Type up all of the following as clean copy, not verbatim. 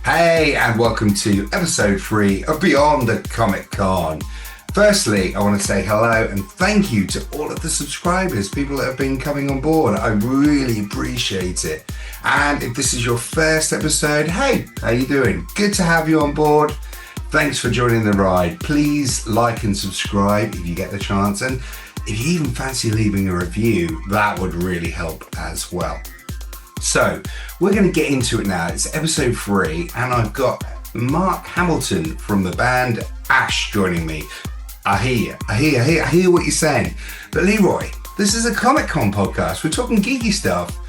Hey, and welcome to episode 3 of Beyond the Comic Con. Firstly, I want to say hello and thank you to all of the subscribers, people that have been coming on board. I really appreciate it. And if this is your first episode, hey, how you doing? Good to have you on board. Thanks for joining the ride. Please like and subscribe if you get the chance. And if you even fancy leaving a review, that would really help as well. So we're going to get into it now. It's episode 3 and I've got Mark Hamilton from the band Ash joining me. I hear what you're saying. But Leroy, this is a Comic-Con podcast. We're talking geeky stuff.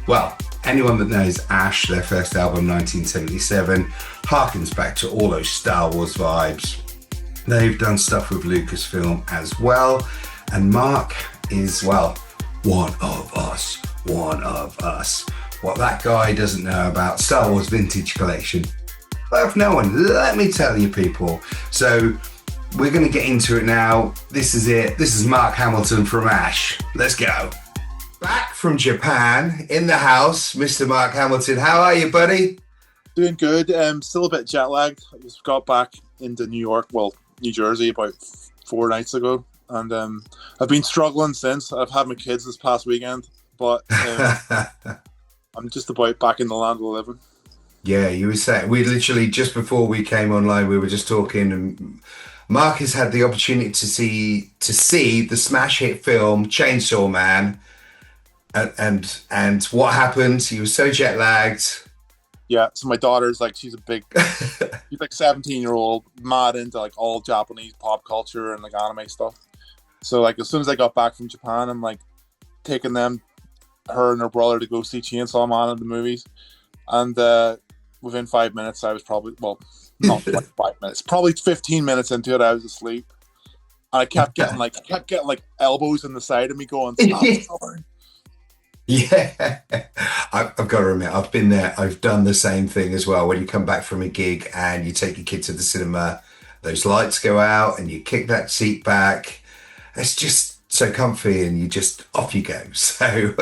Well, anyone that knows Ash, their first album, 1977, harkens back to all those Star Wars vibes. They've done stuff with Lucasfilm as well. And Mark is, well, one of us. What that guy doesn't know about Star Wars Vintage Collection, worth knowing, let me tell you people. So we're going to get into it now. This is it. This is Mark Hamilton from Ash. Let's go. Back from Japan, in the house, Mr. Mark Hamilton. How are you, buddy? Doing good. Still a bit jet lagged. I just got back into New Jersey about 4 nights ago. And I've been struggling since. I've had my kids this past weekend. But I'm just about back in the land of the living. Yeah, you were saying, we literally, just before we came online, we were just talking, and Mark has had the opportunity to see the smash hit film Chainsaw Man, and what happened. He was so jet lagged. Yeah, so my daughter's like, she's like 17-year-old, mad into like all Japanese pop culture and like anime stuff. So like as soon as I got back from Japan, I'm like taking her and her brother to go see Chainsaw Man in the movies, and within 5 minutes I was probably, well, not like 5 minutes, probably 15 minutes into it, I was asleep, and I kept getting like elbows in the side of me going, stop. Yeah, I've got to admit, I've been there. I've done the same thing as well. When you come back from a gig and you take your kid to the cinema, those lights go out and you kick that seat back. It's just so comfy, and you just off you go. So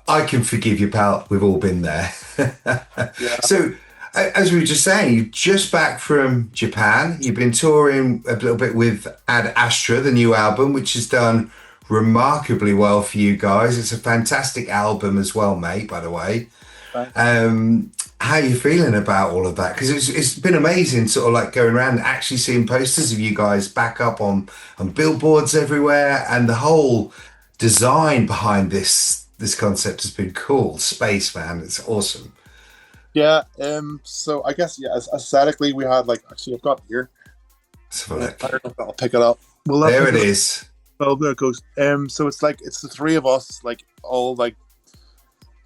I can forgive you, pal. We've all been there. Yeah. So as we were just saying, you're just back from Japan. You've been touring a little bit with Ad Astra, the new album, which has done remarkably well for you guys. It's a fantastic album as well, mate, by the way. How are you feeling about all of that? Because it's been amazing sort of like going around actually seeing posters of you guys back up on billboards everywhere, and the whole design behind this concept has been cool. Space, man, it's awesome. Yeah, so I guess, yeah, aesthetically we had like, actually I've got it here. Let's have a look. I don't know if I'll pick it up. Well, there it is. Well, there it goes. So it's the three of us, like all like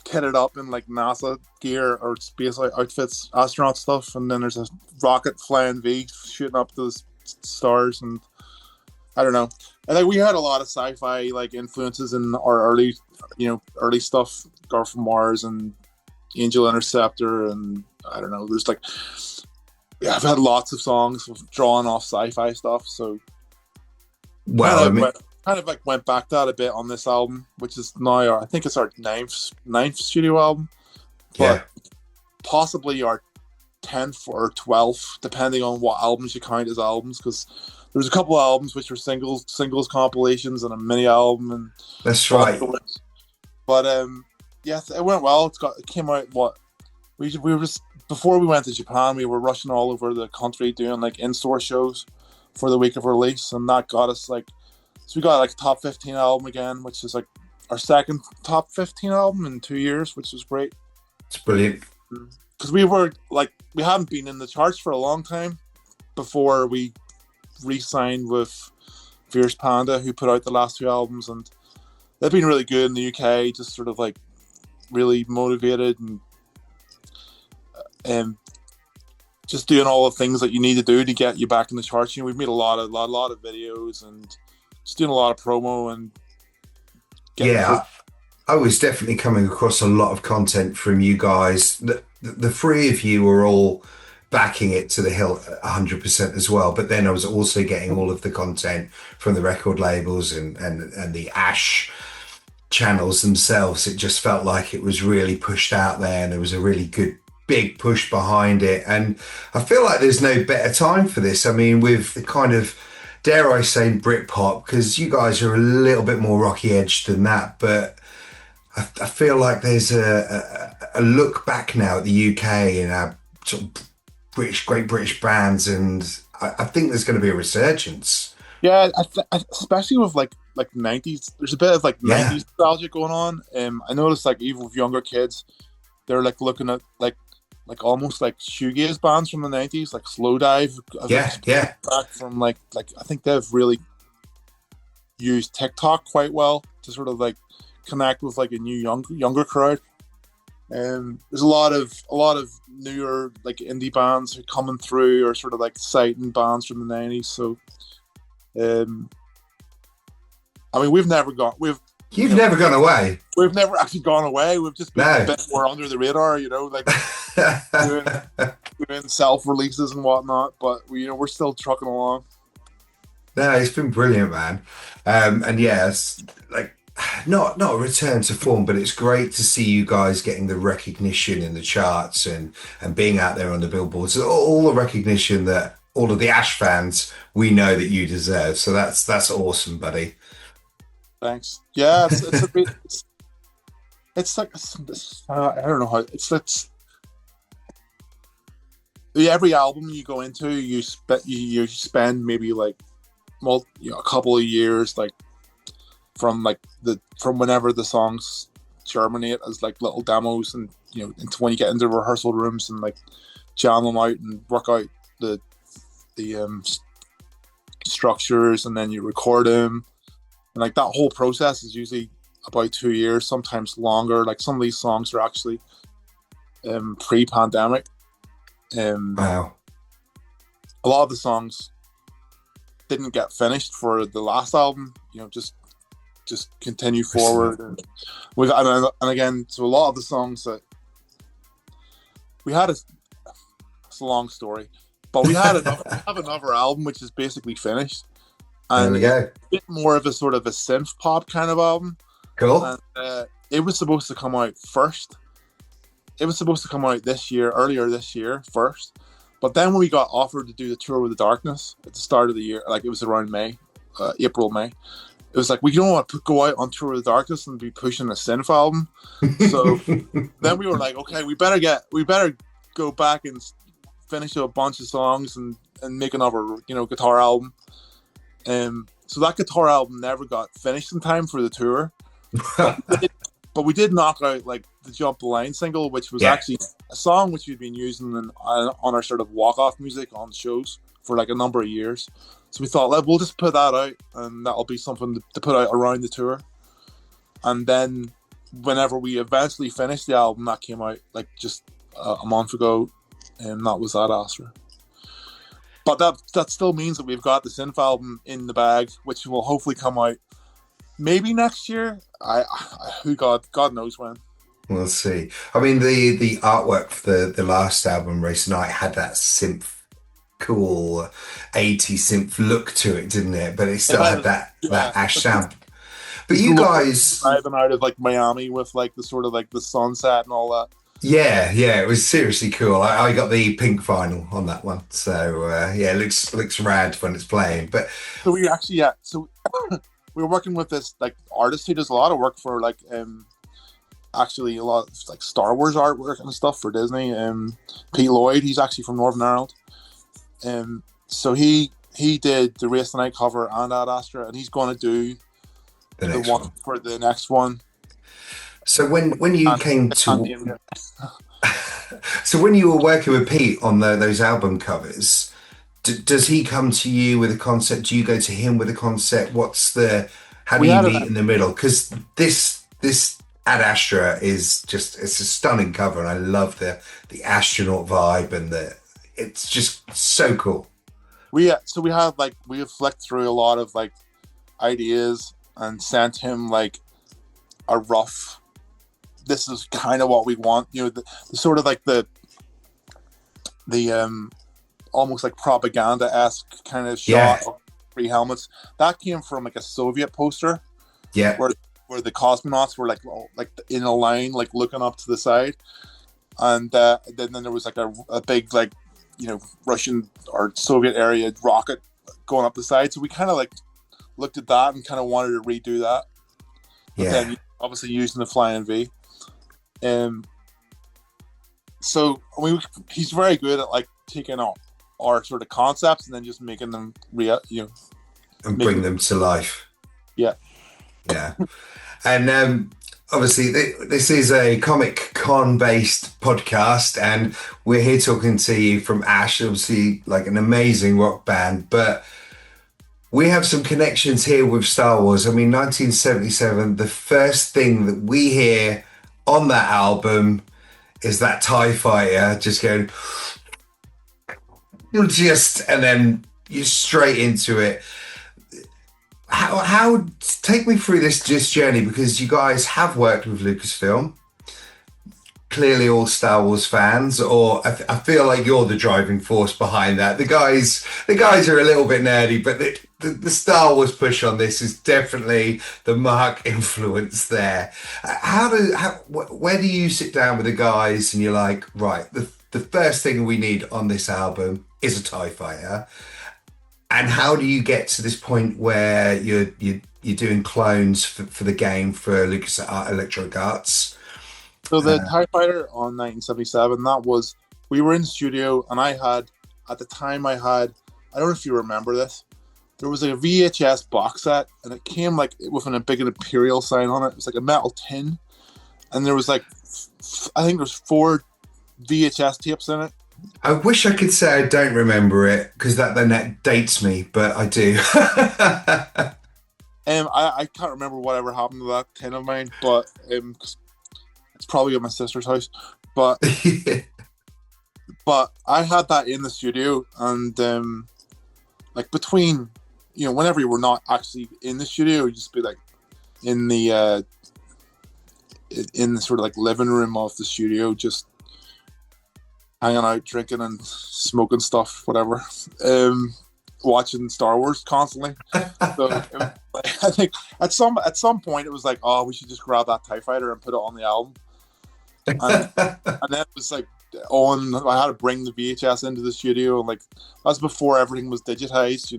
kitted up in like NASA gear or space outfits, astronaut stuff, and then there's a rocket flying V shooting up to the stars, and I don't know. I think we had a lot of sci-fi like influences in our early stuff, Girl from Mars and Angel Interceptor, and I don't know. There's like, yeah, I've had lots of songs drawn off sci-fi stuff, so. Well, kind of like went back to that a bit on this album, which is now I think it's our ninth studio album, but possibly our 10th or 12th, depending on what albums you count as albums. Because there's a couple of albums which were singles compilations and a mini album, and that's right. But yes, it went well. It came out we were just before we went to Japan, we were rushing all over the country doing like in-store shows for the week of release, and that got us like. So we got like a top 15 album again, which is like our second top 15 album in 2 years, which was great. It's brilliant. Because we hadn't been in the charts for a long time before we re-signed with Fierce Panda, who put out the last 2 albums, and they've been really good in the UK, just sort of like really motivated and just doing all the things that you need to do to get you back in the charts. You know, we've made a lot of videos and just doing a lot of promo and I was definitely coming across a lot of content from you guys. The three of you were all backing it to the hill 100% as well, but then I was also getting all of the content from the record labels and the Ash channels themselves. It just felt like it was really pushed out there, and there was a really good big push behind it. And I feel like there's no better time for this. I mean, with the kind of, dare I say, Britpop, because you guys are a little bit more rocky edged than that, but I feel like there's a look back now at the UK and our sort of great British bands, and I think there's going to be a resurgence. Yeah, especially with like 90s. There's a bit of like 90s nostalgia going on. I noticed like even with younger kids, they're like looking at like almost like shoegaze bands from the 90s, like Slow Dive. Back from like I think they've really used TikTok quite well to sort of like connect with like a new younger crowd. There's a lot of newer like indie bands who are coming through, or sort of like citing bands from the 90s. So I mean, you've never gone away. We've never actually gone away. We've just been a bit more under the radar, like doing self releases and whatnot. But we're still trucking along. No, it's been brilliant, man. And yes, like not a return to form, but it's great to see you guys getting the recognition in the charts and being out there on the billboards. All the recognition that all of the Ash fans we know that you deserve. So that's awesome, buddy. Thanks. Yeah, it's a bit. It's like I don't know how it's. Every album you go into, you spend maybe like a couple of years like from whenever the songs germinate as like little demos, and into when you get into rehearsal rooms and like jam them out and work out the structures, and then you record them, and like that whole process is usually about 2 years, sometimes longer. Like some of these songs are actually pre-pandemic. Wow. A lot of the songs didn't get finished for the last album, just continue forward, and again, so a lot of the songs that we had it's a long story, but we have another album which is basically finished, and there we go. A bit more of a sort of a synth pop kind of album. Cool. And it was supposed to come out first. It was supposed to come out earlier this year first, but then when we got offered to do the Tour with the Darkness at the start of the year, like it was around April, May, it was like, we don't want to go out on Tour with the Darkness and be pushing a synth album. So then we were like, okay, we better go back and finish a bunch of songs and make another guitar album. So that guitar album never got finished in time for the tour. But we did knock out like the Jump the Line single, which was actually a song which we've been using on our sort of walk-off music on shows for like a number of years. So we thought, we'll just put that out, and that'll be something to put out around the tour. And then whenever we eventually finished the album, that came out like just a month ago, and that was Ad Astra. But that still means that we've got the synth album in the bag, which will hopefully come out maybe next year. God knows when. We'll see. I mean, the artwork for the last album, Race Night, had that synth, cool 80s synth look to it, didn't it? But it still had that Ash sound. But you guys driving out of like Miami with like the sort of like the sunset and all that. Yeah, it was seriously cool. I got the pink vinyl on that one, so it looks rad when it's playing. But so we actually we were working with this like artist who does a lot of work for like actually a lot of like Star Wars artwork and stuff for Disney. Pete Lloyd, he's actually from Northern Ireland, so he did the Race the Night cover and Ad Astra, and he's going to do the one for the next one. So when you came to, so when you were working with Pete on those album covers, does he come to you with a concept? Do you go to him with a concept? How do you meet in the middle? Because this Ad Astra is it's a stunning cover, and I love the astronaut vibe, and it's just so cool. We have flicked through a lot of like ideas and sent him like a rough. This is kind of what we want, the sort of like the almost like propaganda-esque kind of shot of 3 helmets. That came from like a Soviet poster, where the cosmonauts were like in a line, like looking up to the side, and then there was like a big like Russian or Soviet area rocket going up the side. So we kind of like looked at that and kind of wanted to redo that, but then obviously using the flying V. So he's very good at like taking our sort of concepts and then just making them real, and bring them to life. Yeah. And obviously this is a Comic Con based podcast, and we're here talking to you from Ash, obviously like an amazing rock band, but we have some connections here with Star Wars. I mean, 1977, the first thing that we hear on that album is that TIE fighter just going, and then you're straight into it. How take me through this journey, because you guys have worked with Lucasfilm, clearly all Star Wars fans, or I feel like you're the driving force behind that. The guys are a little bit nerdy, but the Star Wars push on this is definitely the Mark influence there. Where do you sit down with the guys and you're like, right, the first thing we need on this album is a TIE fighter? And how do you get to this point where you're doing clones for the game for Lucas Electronic Arts? So the TIE Fighter on 1977, we were in the studio, and I don't know if you remember this, there was a VHS box set, and it came like with a big Imperial sign on it. It was like a metal tin, and there was like, I think there's 4 VHS tapes in it. I wish I could say I don't remember it, because that dates me, but I do. I can't remember whatever happened to that tin of mine, but it's probably at my sister's house. But but I had that in the studio, and like between whenever you were not actually in the studio, you'd just be like in the sort of like living room of the studio, just hanging out, drinking and smoking stuff, whatever, watching Star Wars constantly. So I think at some point it was like, oh, we should just grab that TIE Fighter and put it on the album. And then it was like, I had to bring the VHS into the studio, and like that's before everything was digitized,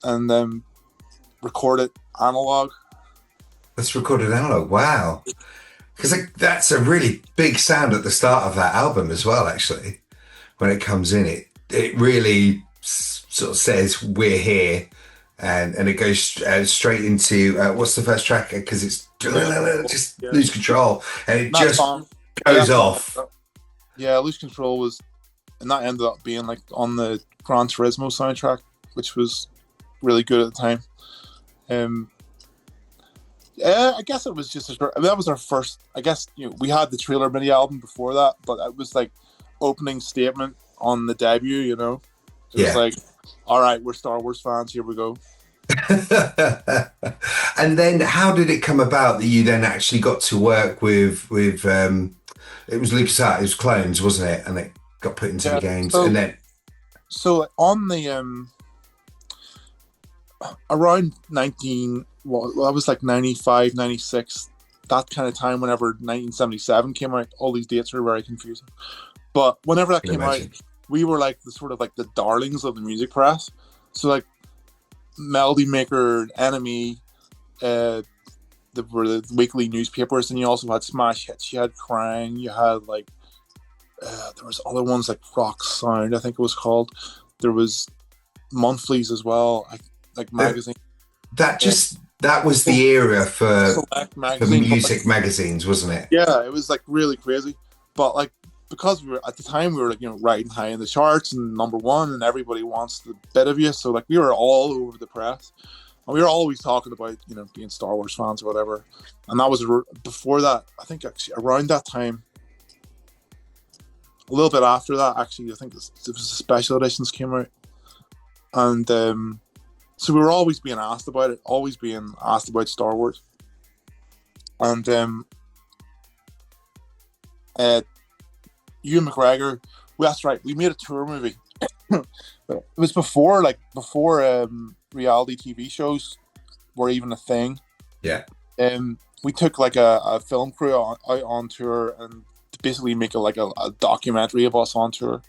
and then record it analog. Let's record it analog. Wow. Because that's a really big sound at the start of that album as well, actually. When it comes in, it really sort of says, we're here. And it goes straight into, what's the first track? Because it's just Lose Control. And it just goes off. Yeah, Lose Control was, and that ended up being like on the Gran Turismo soundtrack, which was really good at the time. I guess it was just that was our first. I guess we had the Trailer mini album before that, but it was like opening statement on the debut. It was like, all right, we're Star Wars fans. Here we go. And then, how did it come about that you then actually got to work with? It was LucasArts, it was clones, wasn't it? And it got put into the games, and then. So on the around 19. Well, I was like 95, 96, that kind of time, whenever 1977 came out. All these dates are very confusing. But whenever that came out, we were like the sort of like the darlings of the music press. So like Melody Maker, Enemy, were the weekly newspapers, and you also had Smash Hits, you had Crying, you had like, there was other ones like Rock Sound, I think it was called. There was monthlies as well, like magazine. That was the era for music magazines, wasn't it? Yeah, it was like really crazy. But like, because we were at the time, we were like riding high in the charts and #1, and everybody wants the bit of you. So like, we were all over the press, and we were always talking about being Star Wars fans or whatever. And that was before that. I think actually around that time, a little bit after that, actually, I think it was the special editions came out, and so we were always being asked about it, always being asked about Star Wars. And Ewan McGregor, that's right, we made a tour movie. It was before reality TV shows were even a thing. Yeah. We took like a film crew out on tour and to basically make a documentary of us on tour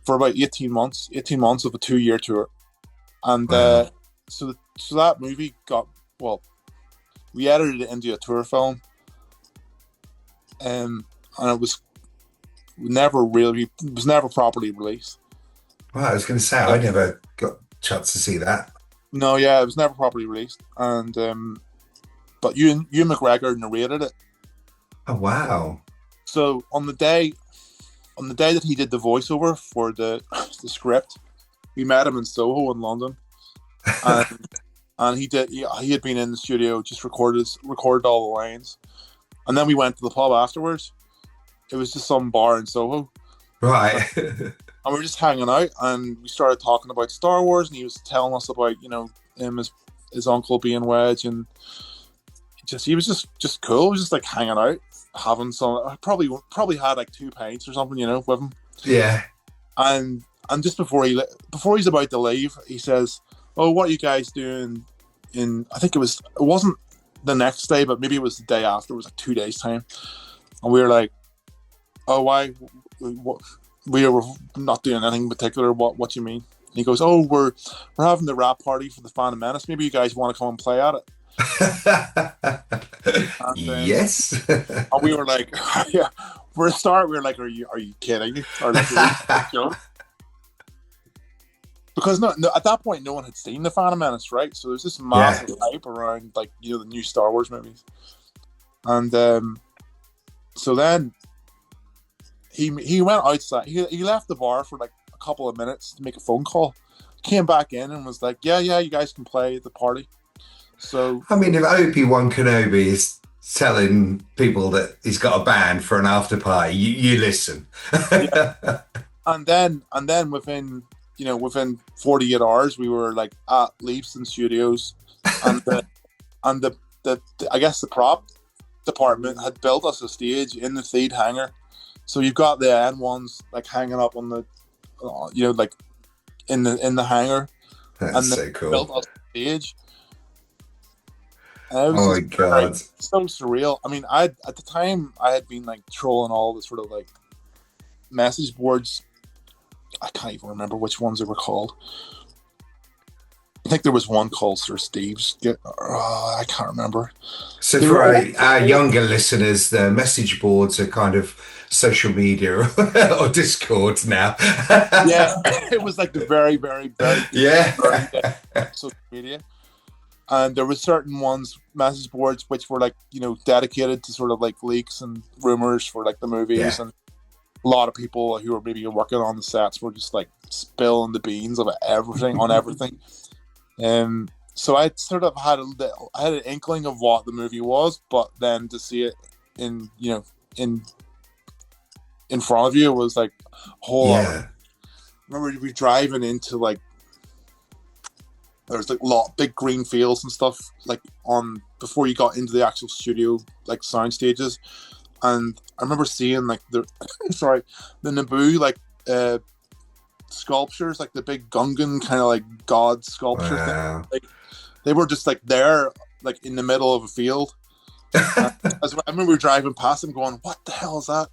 for about 18 months of a 2-year tour. And Wow. so that movie got, well, we edited it into a tour film, and it was never properly released. Well, I was going to say, I never got a chance to see that. No, yeah, it was never properly released, and but Ewan McGregor narrated it. Oh, wow. So on the day that he did the voiceover for the script, we met him in Soho in London, and he had been in the studio, just recorded all the lines, and then we went to the pub afterwards. It was just some bar in Soho, Right. and we were just hanging out, and we started talking about Star Wars, and he was telling us about, you know, him, his uncle being Wedge, and he was just cool. It was just like hanging out, having some, probably had like 2 pints or something, you know, with him. Yeah. And just before he's about to leave, he says, "Oh, what are you guys doing?" I think it wasn't the next day, but maybe it was the day after. It was like 2 days time, and we were like, "Oh, why? What? We were not doing anything in particular. What do you mean?" And he goes, "Oh, we're having the rap party for the Phantom Menace. Maybe you guys want to come and play at it." And, yes. and we were like, "Yeah." For a start, we were like, "Are you kidding me?" Or like, because no, at that point, no one had seen the Phantom Menace, right? So there's this massive hype around, like, you know, the new Star Wars movies, and so then he went outside. He left the bar for like a couple of minutes to make a phone call. Came back in and was like, "Yeah, you guys can play at the party." So I mean, if Obi-Wan Kenobi is telling people that he's got a band for an after party, you listen. Yeah. And then within 48 hours, we were like at Leavesden Studios, and the I guess the prop department had built us a stage in the Theed hangar. So you've got the N1s like hanging up on the, like in the hangar. That's and so cool. Built us a stage. And it was Oh my God. so surreal. I mean, at the time I had been like trolling all the sort of like message boards. I can't even remember which ones they were called. I think there was one called Sir Steve's. I can't remember. So for our younger listeners, the message boards are kind of social media or Discord now. Yeah, it was like the very, very, very social media. And there were certain message boards, which were like, you know, dedicated to sort of like leaks and rumors for like the movies. And a lot of people who were maybe working on the sets were just like spilling the beans of everything on everything. So I sort of had an inkling of what the movie was, but then to see it in front of you was like a whole lot. I remember we driving into like, there's like big green fields and stuff like on before you got into the actual studio, like sound stages. And I remember seeing like the Naboo like sculptures, like the big Gungan kind of like god sculpture thing. Like, they were just like there, like in the middle of a field. I remember driving past them, going, "What the hell is that?"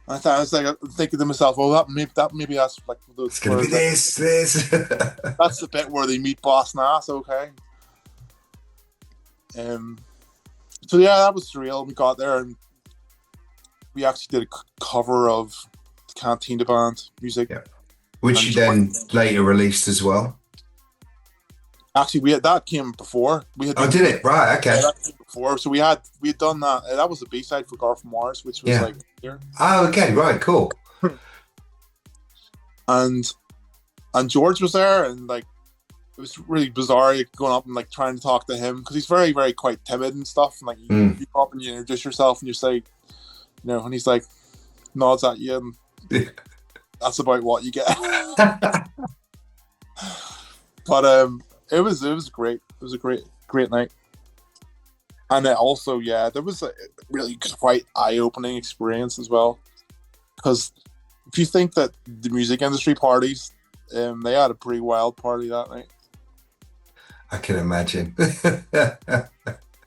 And I was like thinking to myself, "Oh, maybe that's like it's gonna be this." That's the bit where they meet Boss Nass. Okay. So yeah, that was surreal. We got there and we actually did a cover of the Cantina Band music, which you then later released as well. Actually, that came before. Did it? Right, okay. Yeah, that came before, so we had done that. That was the B-side for Garth Mars, which was like here. Oh, okay, right, cool. and George was there, and like it was really bizarre going up and like trying to talk to him because he's very, very quite timid and stuff. And like you go up and you introduce yourself and you say, and he's like nods at you, and that's about what you get. But it was great. It was a great night. And then also, there was a really quite eye-opening experience as well. Because if you think that the music industry parties, they had a pretty wild party that night. I can imagine.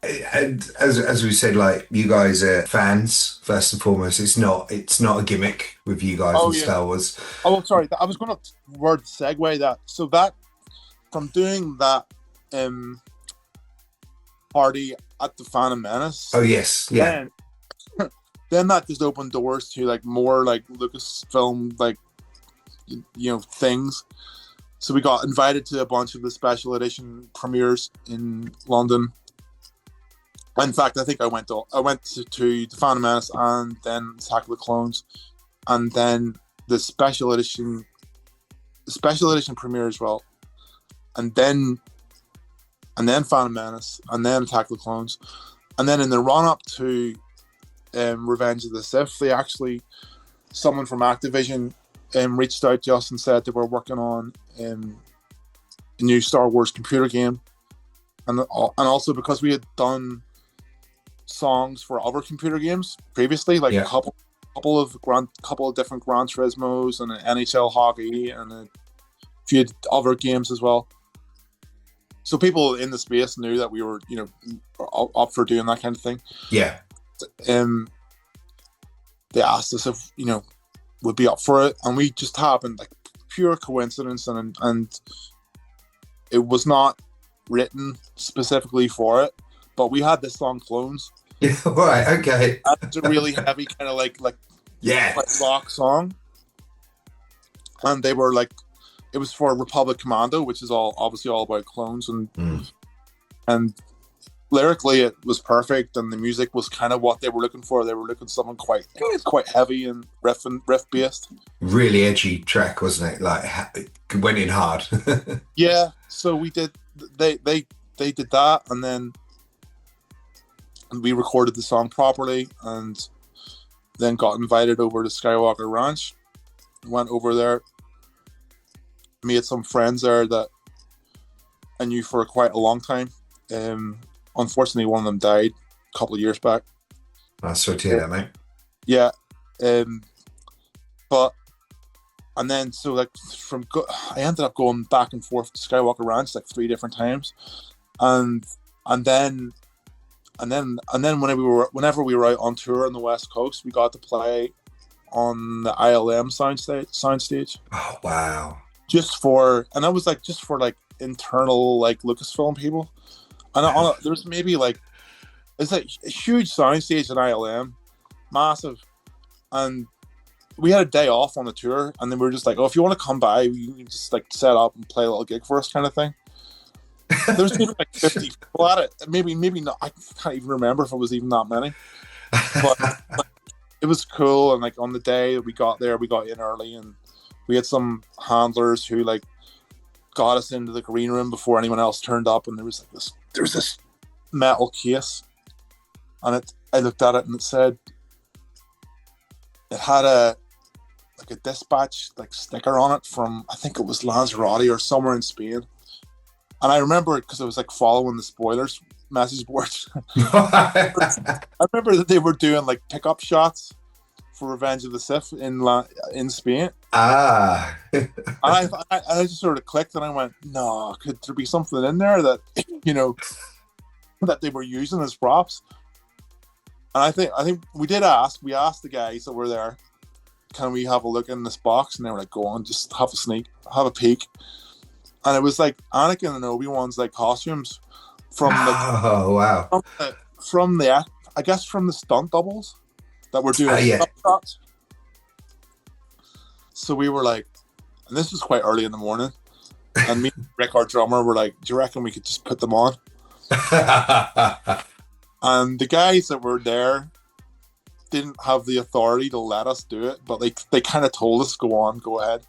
And as we said, like you guys are fans first and foremost. It's not a gimmick with you guys Oh in yeah. Star Wars. Oh, sorry. I was going to word segue that. So that from doing that um party at the Phantom Oh Menace, yes, yeah, then then that just opened doors to like more like Lucasfilm like things. So we got invited to a bunch of the special edition premieres in London. In fact, I think I went to the Phantom Menace and then Attack of the Clones, and then the special edition premiere as well, and then Phantom Menace, and then Attack of the Clones, and then in the run up to Revenge of the Sith, they actually someone from Activision reached out to us and said they were working on a new Star Wars computer game, and also because we had done songs for other computer games previously, like yeah. a couple of different Gran Turismos and an NHL hockey and a few other games as well. So people in the space knew that we were, up for doing that kind of thing. Yeah. They asked us if, would be up for it, and we just happened, like pure coincidence, and it was not written specifically for it, but we had this song Clones. Yeah, right, okay. It's a really heavy kind of like yes. rock song, and they were like, it was for Republic Commando, which is obviously all about clones, and lyrically it was perfect, and the music was kind of what they were looking for. They were looking for something quite heavy and riff based. Really edgy track, wasn't it? Like went in hard. Yeah, so we did. They did that, and then we recorded the song properly, and then got invited over to Skywalker Ranch. Went over there, made some friends there that I knew for quite a long time. Unfortunately, one of them died a couple of years back. That's so to hear that, mate. Yeah, but and then so like I ended up going back and forth to Skywalker Ranch like 3 different times, and then whenever we were out on tour on the West Coast, we got to play on the ILM soundstage. Oh wow! And that was like just for like internal like Lucasfilm people, and there was maybe like it's like a huge soundstage in ILM, massive, and we had a day off on the tour, and then we were just like, oh, if you want to come by, you can just like set up and play a little gig for us, kind of thing. There's maybe like 50 people at it. Maybe not. I can't even remember if it was even that many. But it was cool, and like on the day that we got there, we got in early, and we had some handlers who like got us into the green room before anyone else turned up, and there was this metal case, and I looked at it and it had a dispatch like sticker on it from, I think it was Lanzarote or somewhere in Spain. And I remember it because I was like following the spoilers message boards. I remember that they were doing like pickup shots for Revenge of the Sith in Spain. Ah. And I just sort of clicked, and I went, no, could there be something in there that that they were using as props? And I think we asked the guys that were there, can we have a look in this box? And they were like, go on, just have a peek. And it was like Anakin and Obi-Wan's like costumes from wow. from the I guess from the stunt doubles that were doing shots. So we were like, and this was quite early in the morning, and me and Rick, our drummer, were like, do you reckon we could just put them on? And the guys that were there didn't have the authority to let us do it, but they kind of told us, go ahead.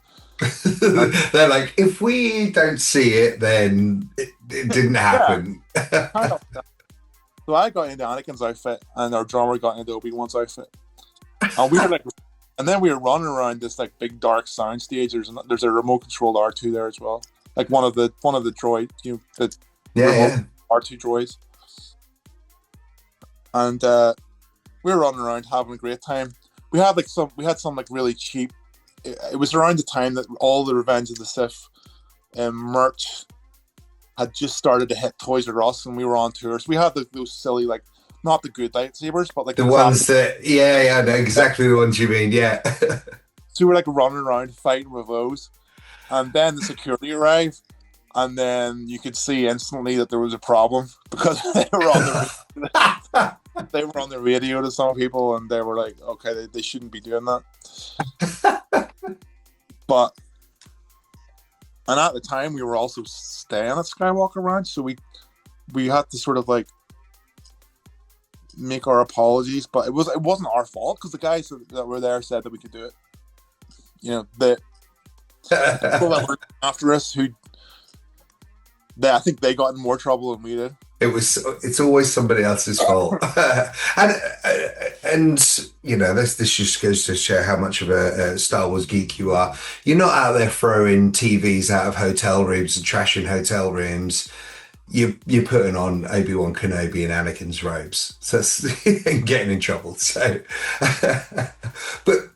They're like, if we don't see it, then it didn't happen. Yeah. So I got into Anakin's outfit, and our drummer got into Obi-Wan's outfit, and we were like, and then we were running around this like big dark sound stage. There's a remote controlled R2 there as well, like one of the droid, R2 droids, and we were running around having a great time. We had some like really cheap. It was around the time that all the Revenge of the Sith merch had just started to hit Toys R Us, and we were on tour. So we had those silly, like, not the good lightsabers, but like The ones that, yeah, I know exactly the ones you mean, yeah. So we were like running around fighting with those. And then the security arrived, and then you could see instantly that there was a problem because they were on the radio to some people, and they were like, okay, they shouldn't be doing that. But, and at the time we were also staying at Skywalker Ranch, so we had to sort of like make our apologies, but it wasn't our fault because the guys that were there said that we could do it. You know, the people that were after us, I think they got in more trouble than we did. It's always somebody else's fault. and you know, this just goes to show how much of a Star Wars geek you are. You're not out there throwing TVs out of hotel rooms and trashing hotel rooms. You're putting on Obi-Wan Kenobi and Anakin's robes, so and getting in trouble. So,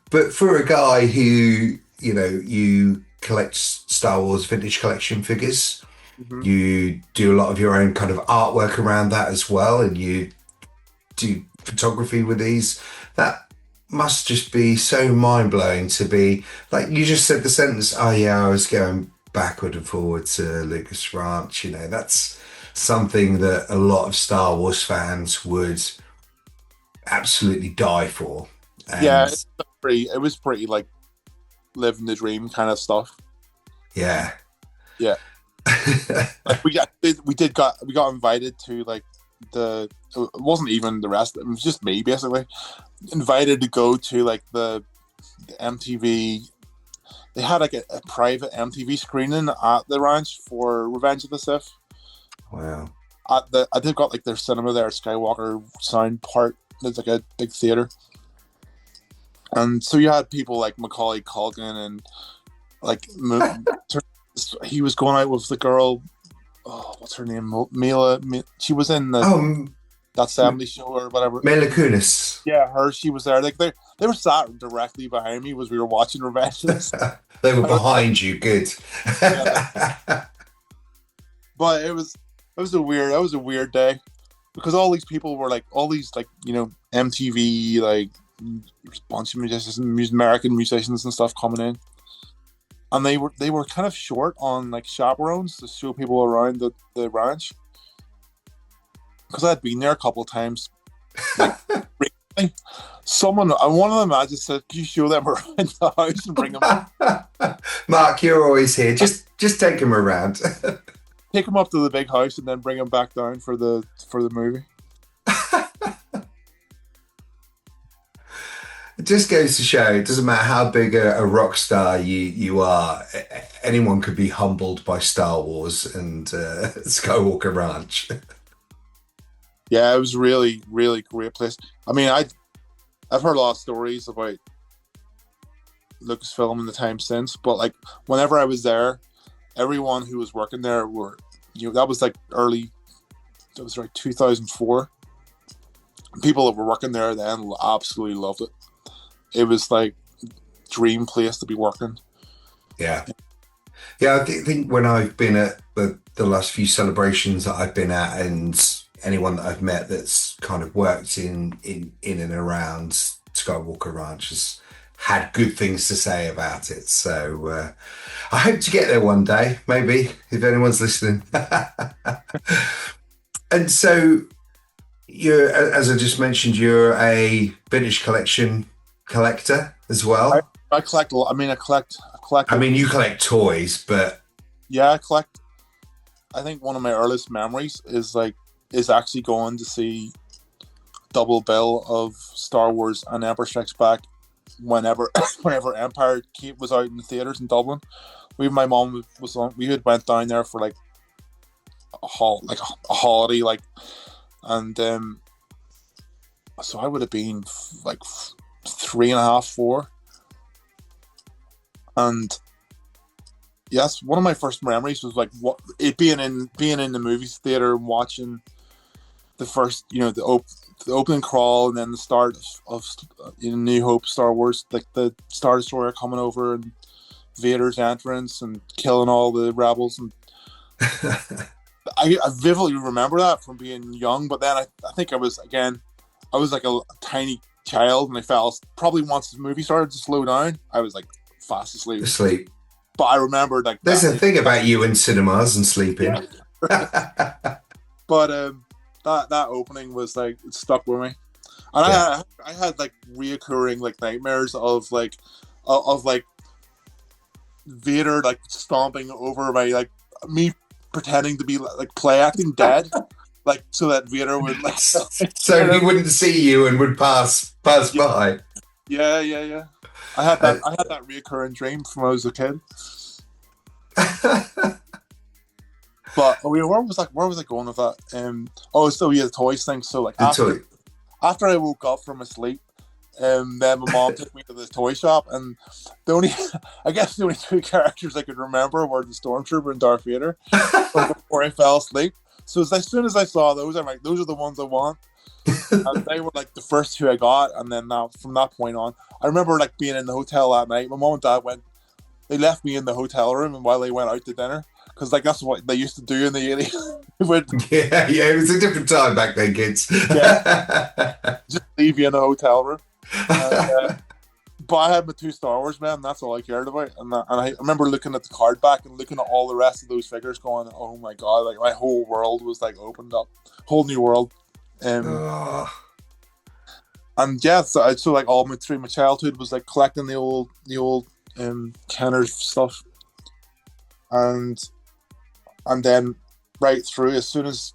but for a guy who, you know, you collect Star Wars vintage collection figures, mm-hmm. you do a lot of your own kind of artwork around that as well, and you do photography with these. That must just be so mind-blowing to be, like you just said the sentence, oh yeah, I was going backward and forward to Lucas Ranch. You know, that's something that a lot of Star Wars fans would absolutely die for. And yeah, it was pretty like living the dream kind of stuff. Yeah. Like we got invited to like it wasn't even the rest, it was just me basically invited to go to like the MTV. They had like a private MTV screening at the ranch for Revenge of the Sith. Wow. They've got like their cinema there at Skywalker Sound Park. There's like a big theater. And so you had people like Macaulay Culkin and like he was going out with the girl, what's her name? Mila. She was in that 70s show or whatever. Mila Kunis. Yeah, her. She was there. Like they were sat directly behind me as we were watching Revenge. They were behind you. Good. But it was a weird day because all these people were like all these like, you know, MTV like there's a bunch of musicians, American musicians and stuff coming in, and they were kind of short on like chaperones to show people around the ranch because I'd been there a couple of times. Like, one of them, I just said, "Can you show them around the house and bring them up?" Mark, you're always here. Just take them around. Take them up to the big house and then bring them back down for the movie. It just goes to show it doesn't matter how big a rock star you are. Anyone could be humbled by Star Wars and Skywalker Ranch. Yeah, it was really, really great place. I mean, I've heard a lot of stories about Lucasfilm in the time since, but like whenever I was there, everyone who was working there were, you know, that was like 2004. People that were working there then absolutely loved it. It was like dream place to be working. Yeah. I think when I've been at the last few celebrations that I've been at, and anyone that I've met that's kind of worked in and around Skywalker Ranch has had good things to say about it. So I hope to get there one day, maybe, if anyone's listening. And so you're, as I just mentioned, you're a vintage collection collector as well. I collect. I collect. I mean, you collect toys, but yeah, I collect. I think one of my earliest memories is actually going to see double bill of Star Wars and Empire Strikes Back whenever Empire was out in the theaters in Dublin. My mom was on. We had went down there for like a holiday, like, and so I would have been like 3.5, 4, and yes, one of my first memories was like being in the movie theater and watching the first, you know, the opening crawl and then the start of New Hope Star Wars, like the Star Destroyer coming over and Vader's entrance and killing all the rebels, and I vividly remember that from being young, but then I think I was like a tiny child, and I fell probably once the movie started to slow down, I was like fast asleep. Asleep. But I remembered like There's a that. thing about you in cinemas and Yeah. sleeping. But that opening was like it stuck with me, and Yeah. I had like reoccurring like nightmares of like Vader like stomping over my like me pretending to be like play acting dead, like so that Vader would like So he wouldn't see you and would pass yeah, by. yeah. Uh, I had that reoccurring dream from when I was a kid. But where was I going with that? Oh, so yeah, the toys thing. So like the toy. after I woke up from my sleep, then my mom took me to the toy shop, and the only I guess the only two characters I could remember were the Stormtrooper and Darth Vader. Before I fell asleep, so as soon as I saw those, I'm like, those are the ones I want. And they were like the first two I got, and then now from that point on, I remember like being in the hotel that night. My mom and dad went; they left me in the hotel room, and while they went out to dinner, because like that's what they used to do in the 80s. Yeah, it was a different time back then, kids. Yeah, just leave you in the hotel room. And, but I had my two Star Wars men. That's all I cared about. And I remember looking at the card back and looking at all the rest of those figures, going, "Oh my god!" Like my whole world was like opened up, whole new world. Oh, And yeah, so like all my through my childhood was like collecting the old Kenner stuff, and then right through as soon as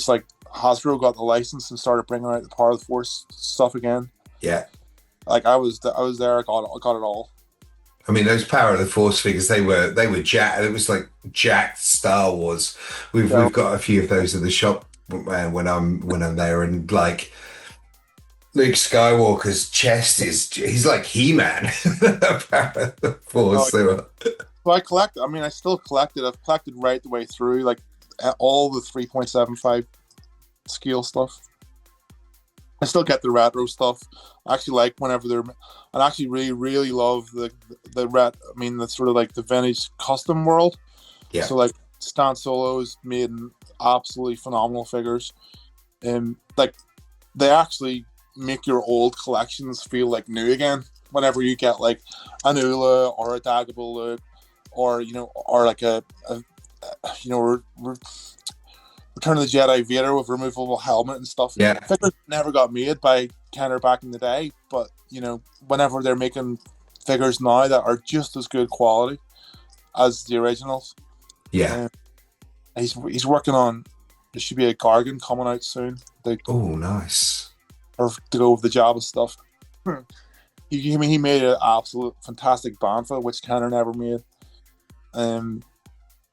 like Hasbro got the license and started bringing out the Power of the Force stuff again. yeah. Like I was there. I got it all. I mean, those Power of the Force figures, they were jacked. It was like jacked Star Wars. We've Yeah. we've got a few of those in the shop when I'm there, and like Luke Skywalker's chest he's like He-Man. Power of the Force. They were. So I collect. I mean, I still collect it. I've collected right the way through, like all the 3.75 scale stuff. I still get the retro stuff. I actually like whenever they're. I actually really love the ret. I mean, the sort of like the vintage custom world. Yeah. So like Stan Solo's made absolutely phenomenal figures, and like they actually make your old collections feel like new again. Whenever you get like an Ula or a Dagobah, or or like a Return of the Jedi Vader with removable helmet and stuff. Yeah. Figures never got made by Kenner back in the day, but whenever they're making figures now that are just as good quality as the originals. Yeah. He's working on. There should be a Gargan coming out soon. Oh, nice. Or to go with the Jabba stuff. He made an absolute fantastic Banfa, which Kenner never made.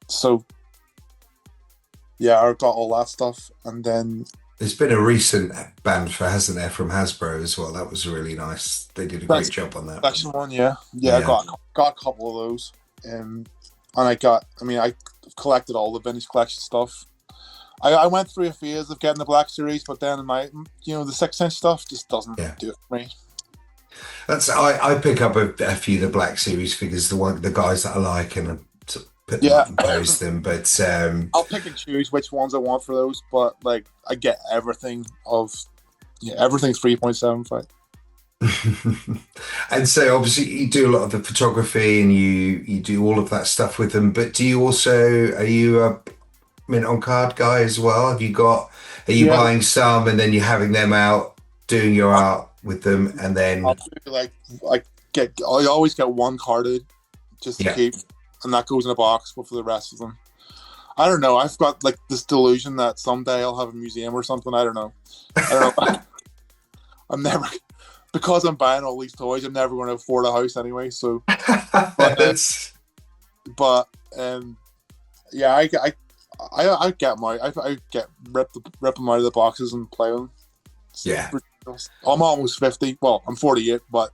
So yeah, I got all that stuff, and then there's been a recent Banfa, hasn't there, from Hasbro as well. That was really nice. They did a great job on that. Section one, yeah. I got a couple of those, and I collected all the vintage collection stuff. I went through a phase of getting the Black Series, but then the 6-inch stuff just doesn't do it for me. I pick up a few of the Black Series figures, the guys that I like, and put them up and post them. But I'll pick and choose which ones I want for those. But like I get everything everything's 3.75. And so obviously you do a lot of the photography and you do all of that stuff with them. But are you a mint on card guy as well? Are you buying some and then you're having them out doing your art with them, and then I'll do, I always get one carded just to keep, and that goes in a box. But for the rest of them, I don't know. I've got like this delusion that someday I'll have a museum or something. I don't know. I'm never, because I'm buying all these toys, I'm never going to afford a house anyway. So, I rip them out of the boxes and play them. Yeah. I'm almost 50. Well, I'm 48, but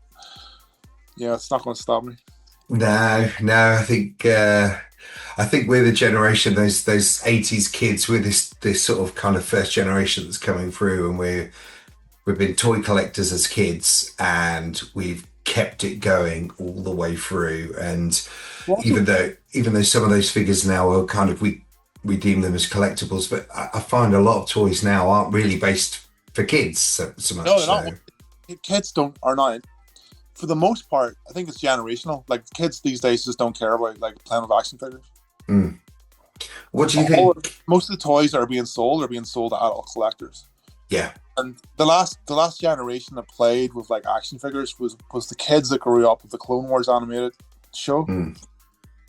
it's not going to stop me. No. I think we're the generation, those 80s kids. We're this sort of kind of first generation that's coming through, and we've been toy collectors as kids, and we've kept it going all the way through. And even though some of those figures now are kind of, we we deem them as collectibles, but I find a lot of toys now aren't really based for kids so No, much. they're So not. Kids are not. For the most part, I think it's generational. Like kids these days just don't care about like playing with action figures. mm. What do you think? Most of the toys that are being sold to adult collectors. Yeah, And the last generation that played with like action figures was the kids that grew up with the Clone Wars animated show.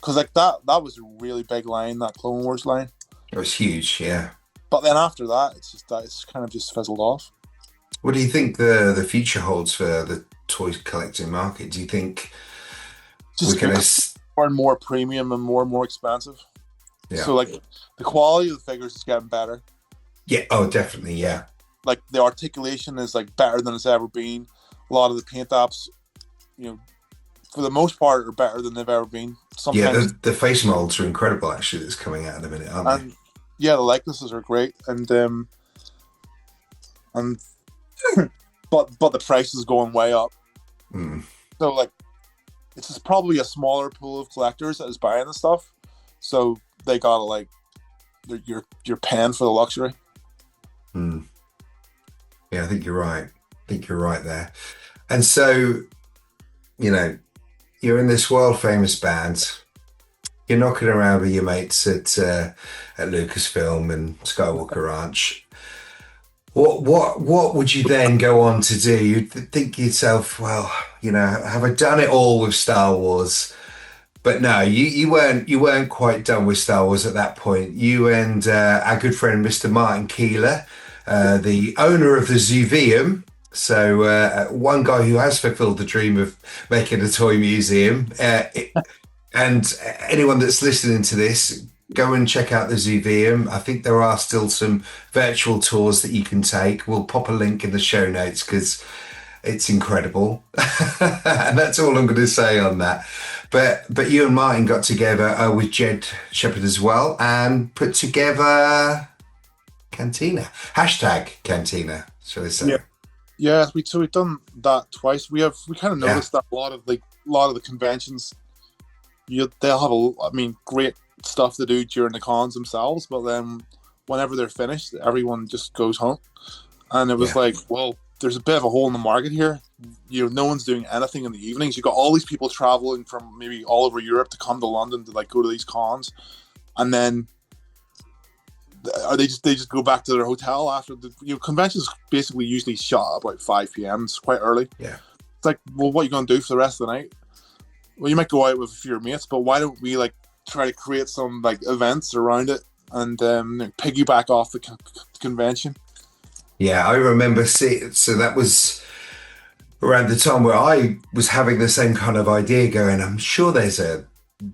Because like that was a really big line, that Clone Wars line. it was huge. Yeah. But then after that, it's kind of just fizzled off. What do you think the future holds for the toy collecting market? Do you think Just we're going more and more premium and more expensive. Yeah. So like the quality of the figures is getting better. Yeah. Oh, definitely. Yeah. Like the articulation is like better than it's ever been. A lot of the paint apps, for the most part, are better than they've ever been. Sometimes the face molds are incredible. Actually, that's coming out in a minute, aren't they? Yeah, the likenesses are great, and but the price is going way up. So like, it's just probably a smaller pool of collectors that is buying the stuff. So they gotta like, you're paying for the luxury. Yeah, I think you're right. I think you're right there. And so, you're in this world famous band. You're knocking around with your mates at Lucasfilm and Skywalker Ranch. What would you then go on to do? You'd think to yourself, well, have I done it all with Star Wars? But no, you weren't quite done with Star Wars at that point. You and our good friend Mr. Martin Keeler, the owner of the Zooveum. So one guy who has fulfilled the dream of making a toy museum. And anyone that's listening to this, go and check out the Zooveum. I think there are still some virtual tours that you can take. We'll pop a link in the show notes because it's incredible. And that's all I'm going to say on that. But you and Martin got together with Jed Shepherd as well and put together Cantina. #Cantina, shall I say. Yeah, we've done that twice. We kind of noticed that a lot of the conventions, they'll have great stuff to do during the cons themselves, but then whenever they're finished, everyone just goes home. And it was like, well, there's a bit of a hole in the market here. No one's doing anything in the evenings. You got all these people traveling from maybe all over Europe to come to London to like go to these cons, and then they just go back to their hotel after the conventions. Basically, usually shut at about 5 p.m. It's quite early. Yeah, it's like, well, what are you going to do for the rest of the night? Well, you might go out with a few of your mates, but why don't we like try to create some like events around it and piggyback off the convention? Yeah, I remember seeing. So that was around the time where I was having the same kind of idea going, I'm sure there's a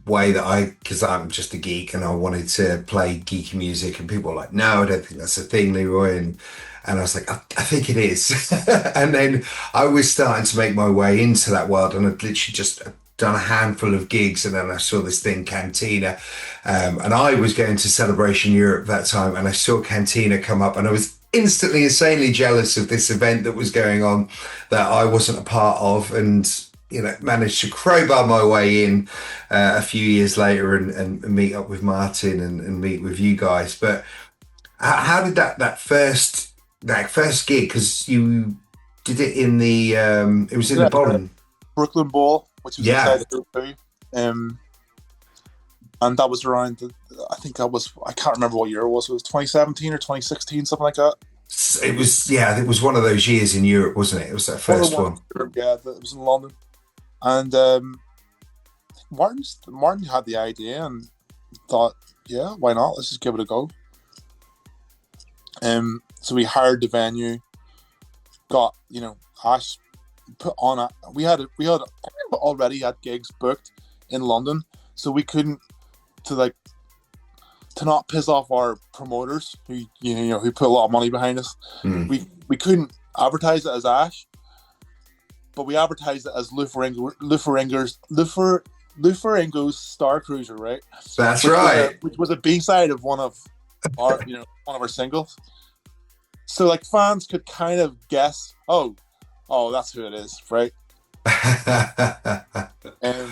way that because I'm just a geek and I wanted to play geeky music, and people were like, no, I don't think that's a thing, Leroy. And I was like, I think it is. And then I was starting to make my way into that world, and I'd literally just done a handful of gigs, and then I saw this thing, Cantina. And I was going to Celebration Europe that time, and I saw Cantina come up, and I was instantly insanely jealous of this event that was going on that I wasn't a part of, and managed to crowbar my way in a few years later and meet up with Martin and meet with you guys. But how did that first gig, because you did it in the it was in the Bolton Brooklyn Bowl, which was inside the group, and that was around I can't remember what year it was. It was 2017 or 2016, something like that. It was, it was one of those years in Europe, wasn't it? It was that first one. Yeah, it was in London. And Martin had the idea and thought, yeah, why not? Let's just give it a go. So we hired the venue, got Ash put on it. We had already had gigs booked in London, so we couldn't to not piss off our promoters who put a lot of money behind us. We couldn't advertise it as Ash, but we advertised it as Lufaringo's Star Cruiser, right? That's right. Which was a B-side of one of our one of our singles. So like fans could kind of guess, oh, that's who it is, right? And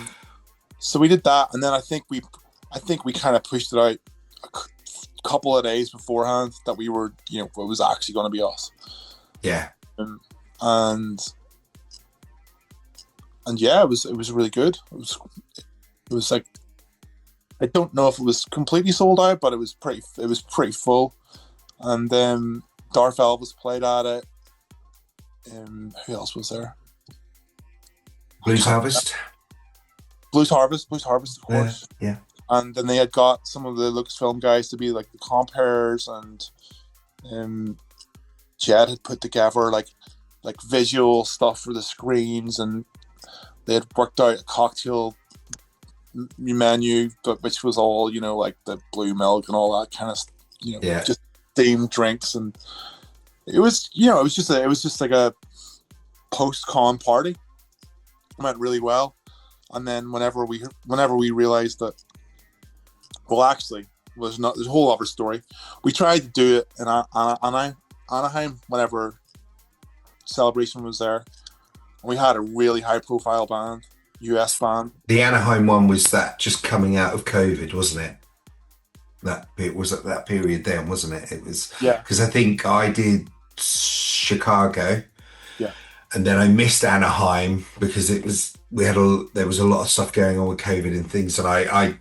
so we did that, and then I think we kind of pushed it out couple of days beforehand that we were, it was actually going to be us. Yeah. And yeah, it was really good. It was like, I don't know if it was completely sold out, but it was pretty full. And then Darth Elvis played at it. Who else was there? Blues Harvest, of course. Yeah. And then they had got some of the Lucasfilm guys to be like the compares, and Jed had put together like visual stuff for the screens, and they had worked out a cocktail menu, but which was all like the blue milk and all that kind of just themed drinks, and it was just like a post-con party. It went really well. And then whenever we realized that, well, actually, there's a whole other story. We tried to do it in Anaheim whenever Celebration was there. We had a really high-profile band, US band. The Anaheim one was that just coming out of COVID, wasn't it? It was at that period then, wasn't it? It was, because I think I did Chicago, and then I missed Anaheim because there was a lot of stuff going on with COVID and things, and I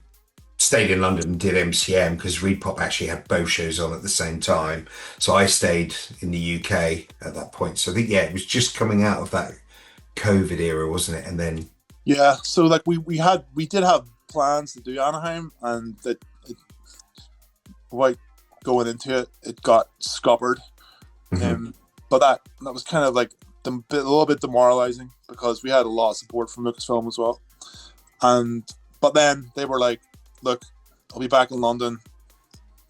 stayed in London and did MCM because Reed Pop actually had both shows on at the same time, so I stayed in the UK at that point. So I think it was just coming out of that COVID era, wasn't it? And then so like we did have plans to do Anaheim, and that like going into it got scuppered. But that was kind of like a little bit demoralizing because we had a lot of support from Lucasfilm as well. But then they were like, look, I'll be back in London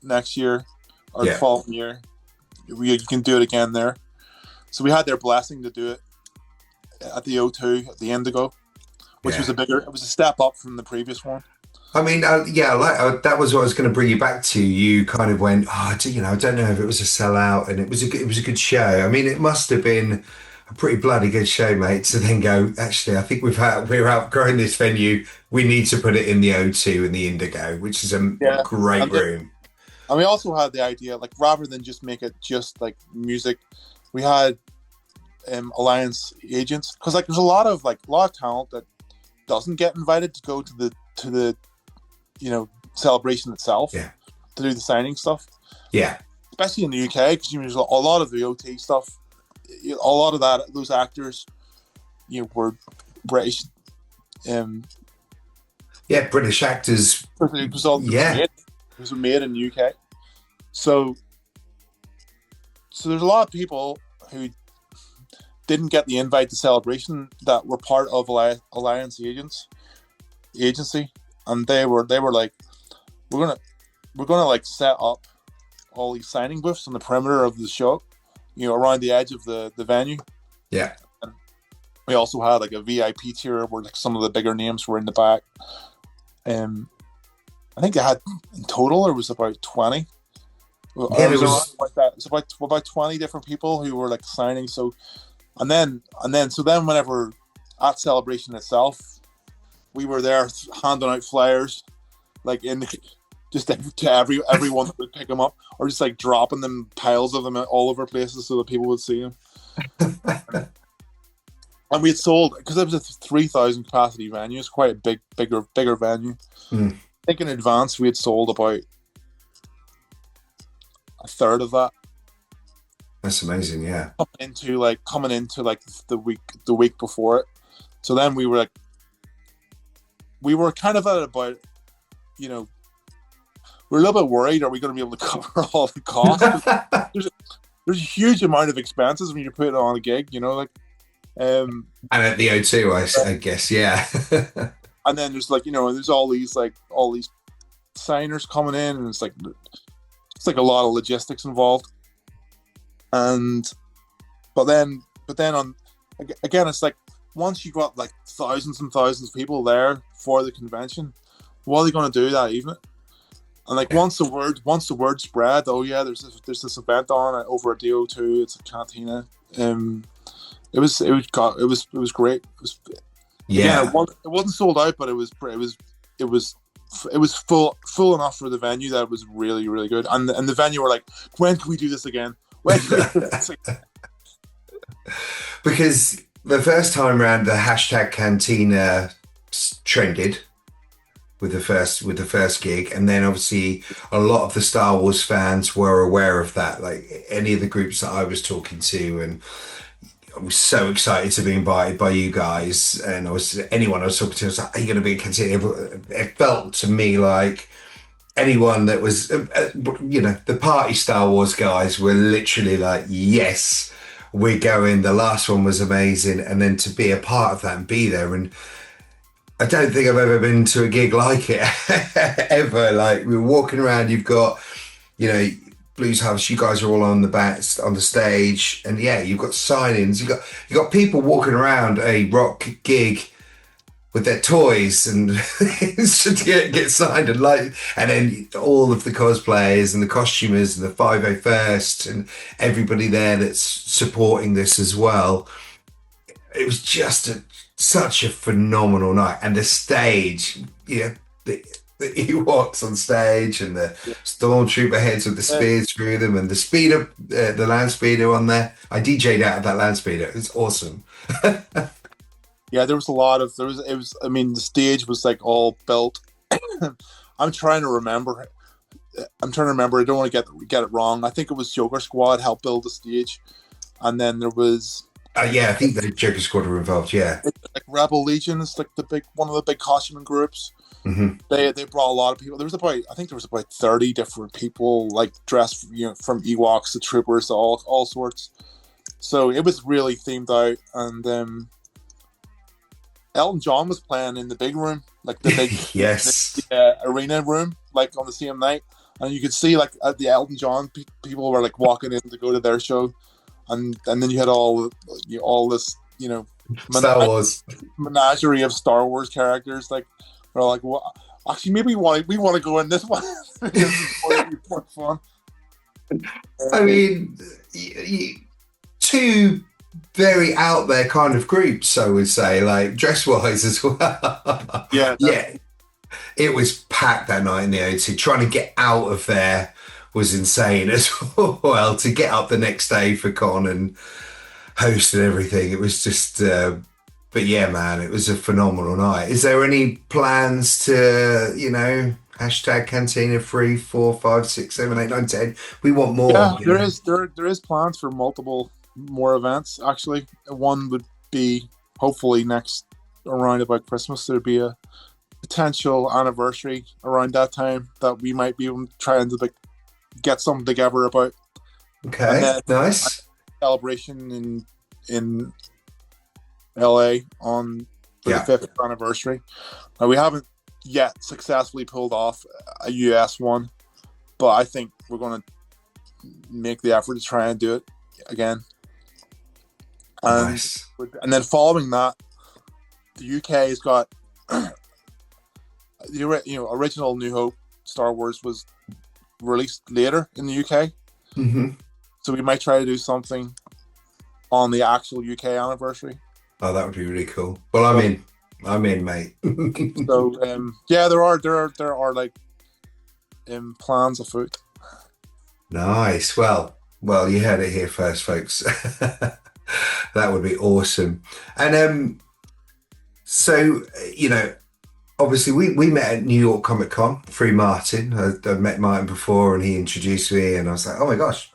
next year or the following year. You can do it again there. So we had their blessing to do it at the O2 at the Indigo, which was it was a step up from the previous one. I mean, that was what I was going to bring you back to. You kind of went, I don't know if it was a sellout, and it was a good show. I mean, it must have been a pretty bloody good show, mate. To then go, actually, I think we're outgrowing this venue. We need to put it in the O2 and the Indigo, which is a great room. And we also had the idea, like, rather than just make it just like music, we had Alliance agents, because like there's a lot of talent that doesn't get invited to go to the celebration itself, to do the signing stuff, especially in the UK, because there's a lot of the OT stuff, a lot of those actors were British, British actors. It was made in the UK, so there's a lot of people who didn't get the invite to Celebration that were part of Alliance agency. And they were like, we're gonna like set up all these signing booths on the perimeter of the show, around the edge of the venue. Yeah. And we also had like a VIP tier where like some of the bigger names were in the back. I think they had in total there was about 20. It was about 20 different people who were like signing. So then whenever at Celebration itself, we were there handing out flyers, like just to everyone that would pick them up, or just like dropping them, piles of them all over places so that people would see them. And we had sold, because it was a 3,000 capacity venue. It's quite a bigger venue. I think in advance we had sold about a third of that. That's amazing, yeah. Coming into the week before it. So then we were kind of at about, we're a little bit worried, are we going to be able to cover all the costs? there's a huge amount of expenses when you put it on a gig, and at the O2, I guess, yeah. And then there's there's all these signers coming in, and it's like a lot of logistics involved. But then on again, it's like, once you got like thousands and thousands of people there for the convention, what are they going to do that evening? And like once the word spread, there's this event on over at DO2, it's a cantina. It was great. It wasn't sold out, but it was it was full enough for the venue that it was really, really good. And the venue were like, when can we do this again? When can we do this again? Because the first time around, the hashtag Cantina trended with the first gig, and then obviously a lot of the Star Wars fans were aware of that. Like any of the groups that I was talking to, and I was so excited to be invited by you guys. And anyone I was talking to was like, "Are you going to be a Cantina?" It felt to me like anyone that was, the party Star Wars guys were literally like, "Yes, we're going." The last one was amazing, and then to be a part of that and be there, and I don't think I've ever been to a gig like it ever. Like we were walking around, you've got, Blues House, you guys are all on the stage, and yeah, you've got signings, you got people walking around a rock gig with their toys and to get signed, and then all of the cosplayers and the costumers and the 501st and everybody there that's supporting this as well. It was just such a phenomenal night, and the stage, the Ewoks on stage, and the stormtrooper heads with the spears through them, and the speeder, the land speeder on there. I DJ'd out of that land speeder. It was awesome. Yeah, there was a lot of the stage was like all built. I'm trying to remember. I don't want to get it wrong. I think it was Joker Squad helped build the stage, and then there was. I think the Joker Squad were involved. Yeah, like Rebel Legion is like one of the big costuming groups. Mm-hmm. They brought a lot of people. There was about 30 different people, like dressed, from Ewoks to troopers to all sorts. So it was really themed out, and Elton John was playing in the big room, like the big yes arena room, like on the same night, and you could see like at the Elton John people were like walking in to go to their show. And then you had all this, Star Wars menagerie of Star Wars characters. Like, we're like, well, actually, maybe we want to go in this one. This is more fun. I mean, two very out there kind of groups, I would say, like dress wise as well. Yeah. It was packed that night in the O2. Trying to get out of there was insane as well, to get up the next day for con and host and everything. It was just, but yeah, man, it was a phenomenal night. Is there any plans to, hashtag Cantina 3, 4, 5, 6, 7, 8, 9, 10? We want more. Yeah, there is plans for multiple more events. Actually, one would be hopefully around about Christmas. There'd be a potential anniversary around that time that we might be trying to get something together about. Okay, nice celebration in LA on the 5th anniversary. Now, we haven't yet successfully pulled off a US one, but I think we're going to make the effort to try and do it again. And, nice. And then following that, the UK has got the original New Hope Star Wars was released later in the UK. Mm-hmm. So we might try to do something on the actual UK anniversary. Oh, that would be really cool. Well, I'm in, mate. So there are like plans afoot. Nice. Well, you heard it here first, folks. That would be awesome. And so obviously we met at New York Comic Con through Martin. I'd met Martin before, and he introduced me, and I was like, oh my gosh,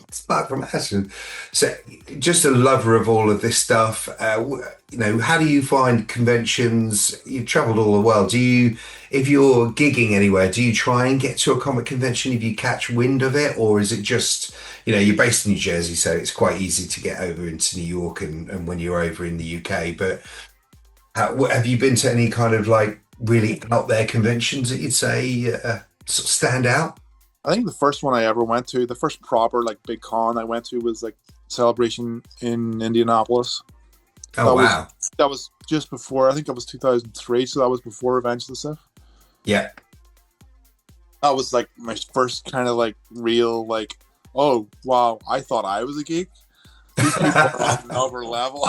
it's Mark from Ashton. So just a lover of all of this stuff. How do you find conventions? You've traveled all the world. If you're gigging anywhere, do you try and get to a comic convention if you catch wind of it? Or is it just, you're based in New Jersey, so it's quite easy to get over into New York and when you're over in the UK, but have you been to any kind of like really out there conventions that you'd say sort of stand out? I think the first one I ever went to, the first proper like big con I went to was like Celebration in Indianapolis. Oh, wow. That was just before, I think that was 2003, so that was before Revenge of the Sith. Yeah. That was like my first kind of like real like, oh, wow, I thought I was a geek. These people are on another level.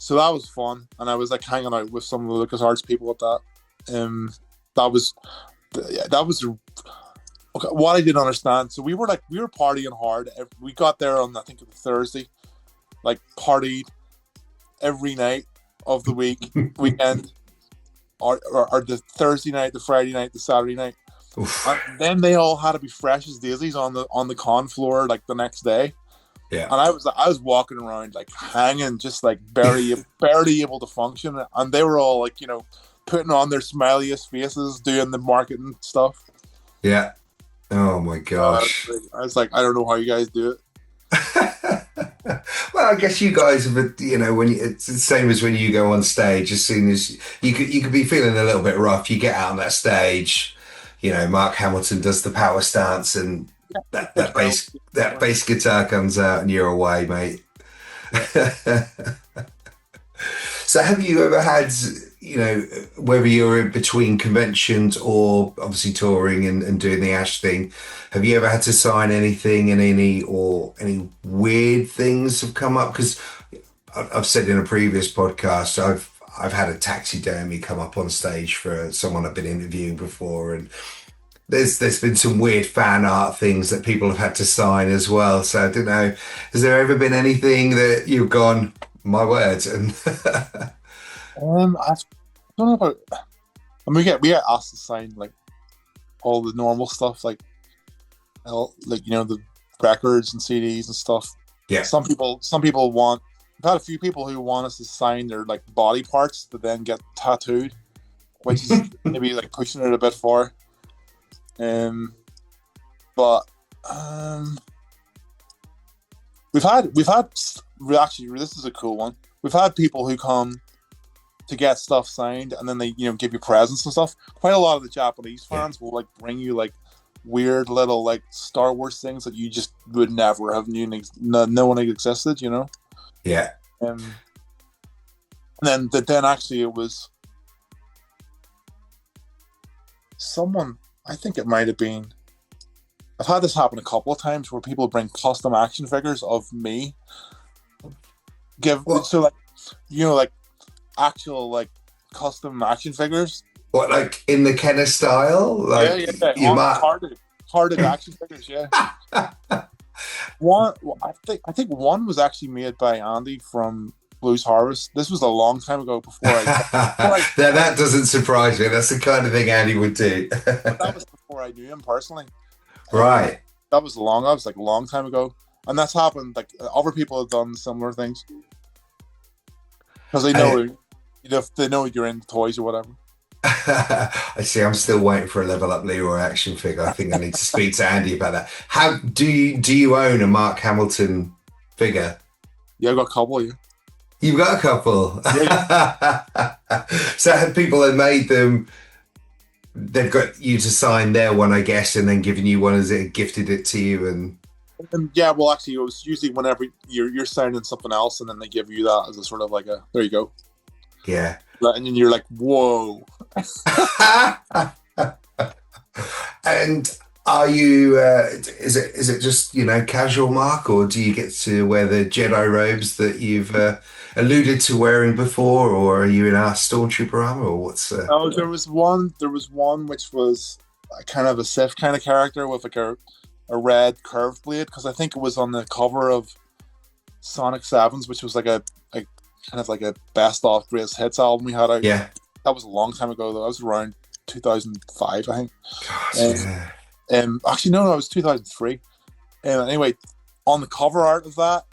So that was fun, and I was like hanging out with some of the LucasArts people at that. That was okay, what I didn't understand. So we were partying hard. We got there on, I think, it was Thursday, like partied every night of the weekend, or the Thursday night, the Friday night, the Saturday night. And then they all had to be fresh as daisies on the con floor like the next day. Yeah. And I was walking around like hanging, just like barely able to function. And they were all like, putting on their smiliest faces, doing the marketing stuff. Yeah. Oh my gosh. I was like, I don't know how you guys do it. Well, I guess you guys have, when it's the same as when you go on stage. As soon as you could be feeling a little bit rough, you get out on that stage. Mark Hamilton does the power stance, and that bass guitar comes out, and you're away, mate. So, have you ever had, whether you're in between conventions or obviously touring and doing the Ash thing, have you ever had to sign anything, and any weird things have come up? Because I've said in a previous podcast, I've had a taxidermy come up on stage for someone I've been interviewing before, and there's been some weird fan art things that people have had to sign as well. So I don't know, has there ever been anything that you've gone, my word? And I don't know about. I mean, we get asked to sign like all the normal stuff, like the records and CDs and stuff. Yeah. Some people want. I've had a few people who want us to sign their like body parts to then get tattooed, which is maybe like pushing it a bit far. But we've had actually, this is a cool one. We've had people who come to get stuff signed, and then they give you presents and stuff. Quite a lot of the Japanese fans will like bring you like weird little like Star Wars things that you just would never have known existed. Yeah. And then actually it was someone. I think it might have been. I've had this happen a couple of times where people bring custom action figures of me. Like actual like custom action figures. What, like in the Kenner style? Like, yeah. Hearted action figures. Yeah. I think one was actually made by Andy from Blues Harvest. This was a long time ago before that doesn't surprise me. That's the kind of thing Andy would do. But that was before I knew him personally. Right. That was a long time ago. And that's happened, like other people have done similar things. Because they know you're into toys or whatever. I see. I'm still waiting for a Level Up Leroy action figure. I think I need to speak to Andy about that. How do you own a Mark Hamilton figure? Yeah, I've got a couple. Yeah. You've got a couple. Yeah. So have people that made them? They've got you to sign their one, I guess, and then given you one as it gifted it to you, and yeah. Well, actually, it was usually whenever you're signing something else, and then they give you that as a sort of like there you go. Yeah. And then you're like, whoa. And are you? Is it just casual, Mark, or do you get to wear the Jedi robes that you've alluded to wearing before, or are you in our Stormtrooper armor, or what's? Oh, there was one which was kind of a Sith kind of character with like a red curved blade, because I think it was on the cover of Sonic 7's, which was like a kind of like a best of greatest hits album we had out. Yeah. That was a long time ago though. That was around 2005, I think. Gosh, yeah. Actually, no, it was 2003. Anyway, on the cover art of that,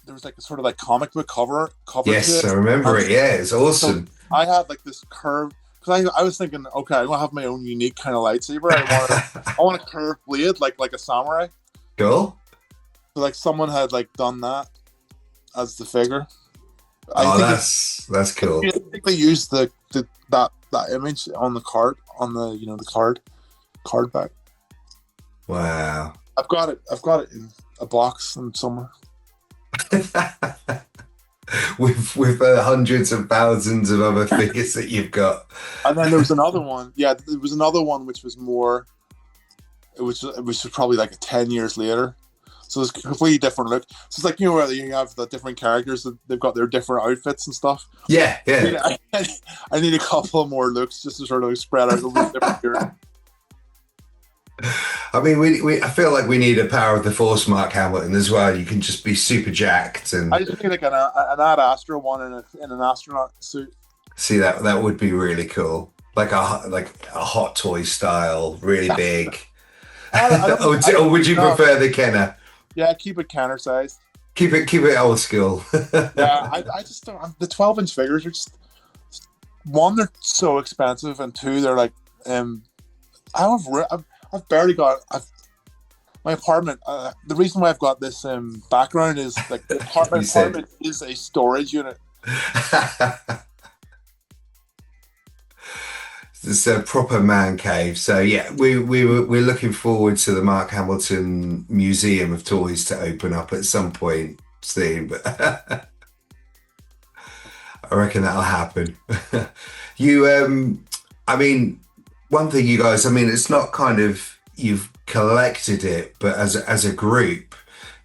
there was like a sort of like comic book cover. Yes, to it. I remember it. Yeah, it's awesome. So I had like this curve, because I was thinking, okay, I'm gonna have my own unique kind of lightsaber. I want a curved blade, like a samurai. Cool. So like someone had like done that as the figure. That's cool. I think they used that image on the card, on the the card back. Wow. I've got it in a box somewhere. with hundreds of thousands of other figures that you've got. And then there was another one. Yeah, there was another one which was more. It was probably like 10 years later. So it's a completely different look. So it's like, you know, where you have the different characters that they've got their different outfits and stuff. Yeah, yeah. I need a couple of more looks just to sort of spread out over the different years. I mean, I feel like we need a Power of the Force Mark Hamilton as well. You can just be super jacked and I just need like an Ad Astra one in an astronaut suit. see that would be really cool. Like a Hot Toy style, really big. Or would you prefer the Kenner? Yeah, keep it counter sized. Keep it old school. Yeah, I just don't. The 12-inch figures are just, one, they're so expensive, and two, they're like I've barely got my apartment. The reason why I've got this background is like the apartment is a storage unit. It's a proper man cave. So yeah, we're looking forward to the Mark Hamilton Museum of Toys to open up at some point soon. But I reckon that'll happen. I mean, one thing you guys, I mean, it's not kind of you've collected it, but as a group,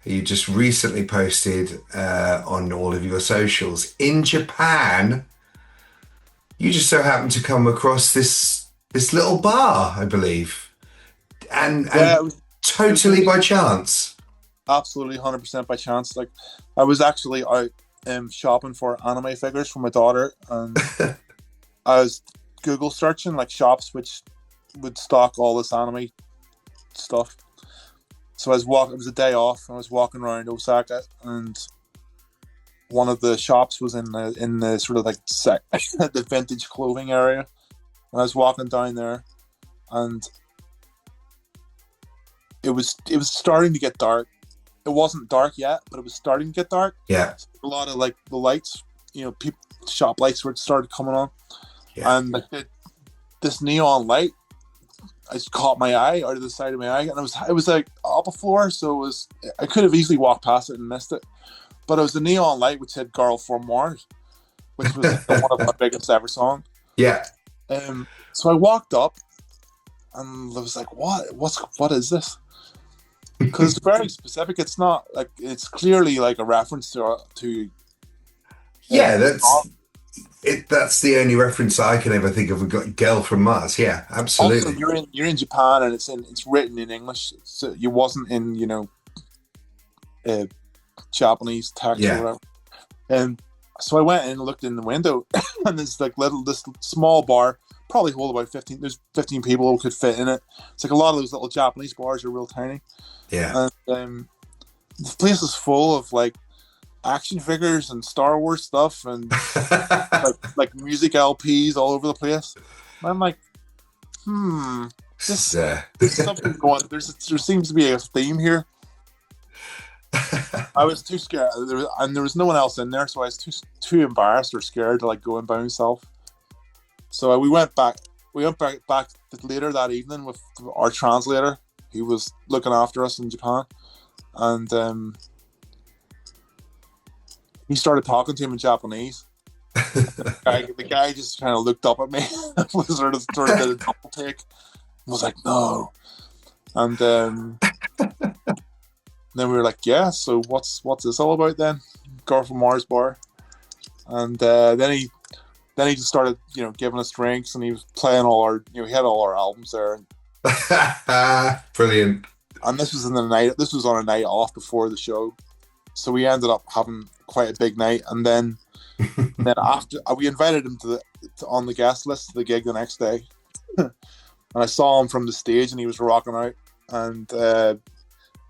you just recently posted on all of your socials in Japan. You just so happened to come across this little bar, I believe, and totally by chance. Absolutely, 100% by chance. Like, I was actually out shopping for anime figures for my daughter, and I was Google searching like shops which would stock all this anime stuff. So I was walking. It was a day off, and I was walking around Osaka, and one of the shops was in the sort of like the vintage clothing area, and I was walking down there, and it was starting to get dark. It wasn't dark yet, but it was starting to get dark. Yeah, so a lot of like the lights, you know, shop lights were started coming on, and like this neon light, I just caught my eye out of the side of my eye, and it was like up a floor, so I could have easily walked past it and missed it. But it was the neon light which said "Girl from Mars," which was one of my biggest ever songs. Yeah. So I walked up, and I was like, "What is this?" Because it's very specific. It's not like it's clearly like a reference to. Yeah, that's the only reference I can ever think of. We've got "Girl from Mars." Yeah, absolutely. Also, you're in Japan, and it's written in English, so you wasn't in Japanese text or whatever. And so I went and looked in the window, and there's like this small bar, probably hold about 15. There's 15 people who could fit in it. It's like a lot of those little Japanese bars are real tiny. Yeah. And the place is full of like action figures and Star Wars stuff and like music LPs all over the place. And I'm like, there's something going. There seems to be a theme here. I was too scared, there was no one else in there, so I was too embarrassed or scared to like go in by myself. So we went back later that evening with our translator. He was looking after us in Japan, and he started talking to him in Japanese. The guy just kind of looked up at me, was sort of did a double take, and was like, "No," and then we were like, "Yeah, so what's this all about then?" Girl from Mars bar, and then he just started, giving us drinks, and he was playing he had all our albums there. Brilliant. And this was on a night off before the show, so we ended up having quite a big night. And then after we invited him on the guest list to the gig the next day, and I saw him from the stage, and he was rocking out, and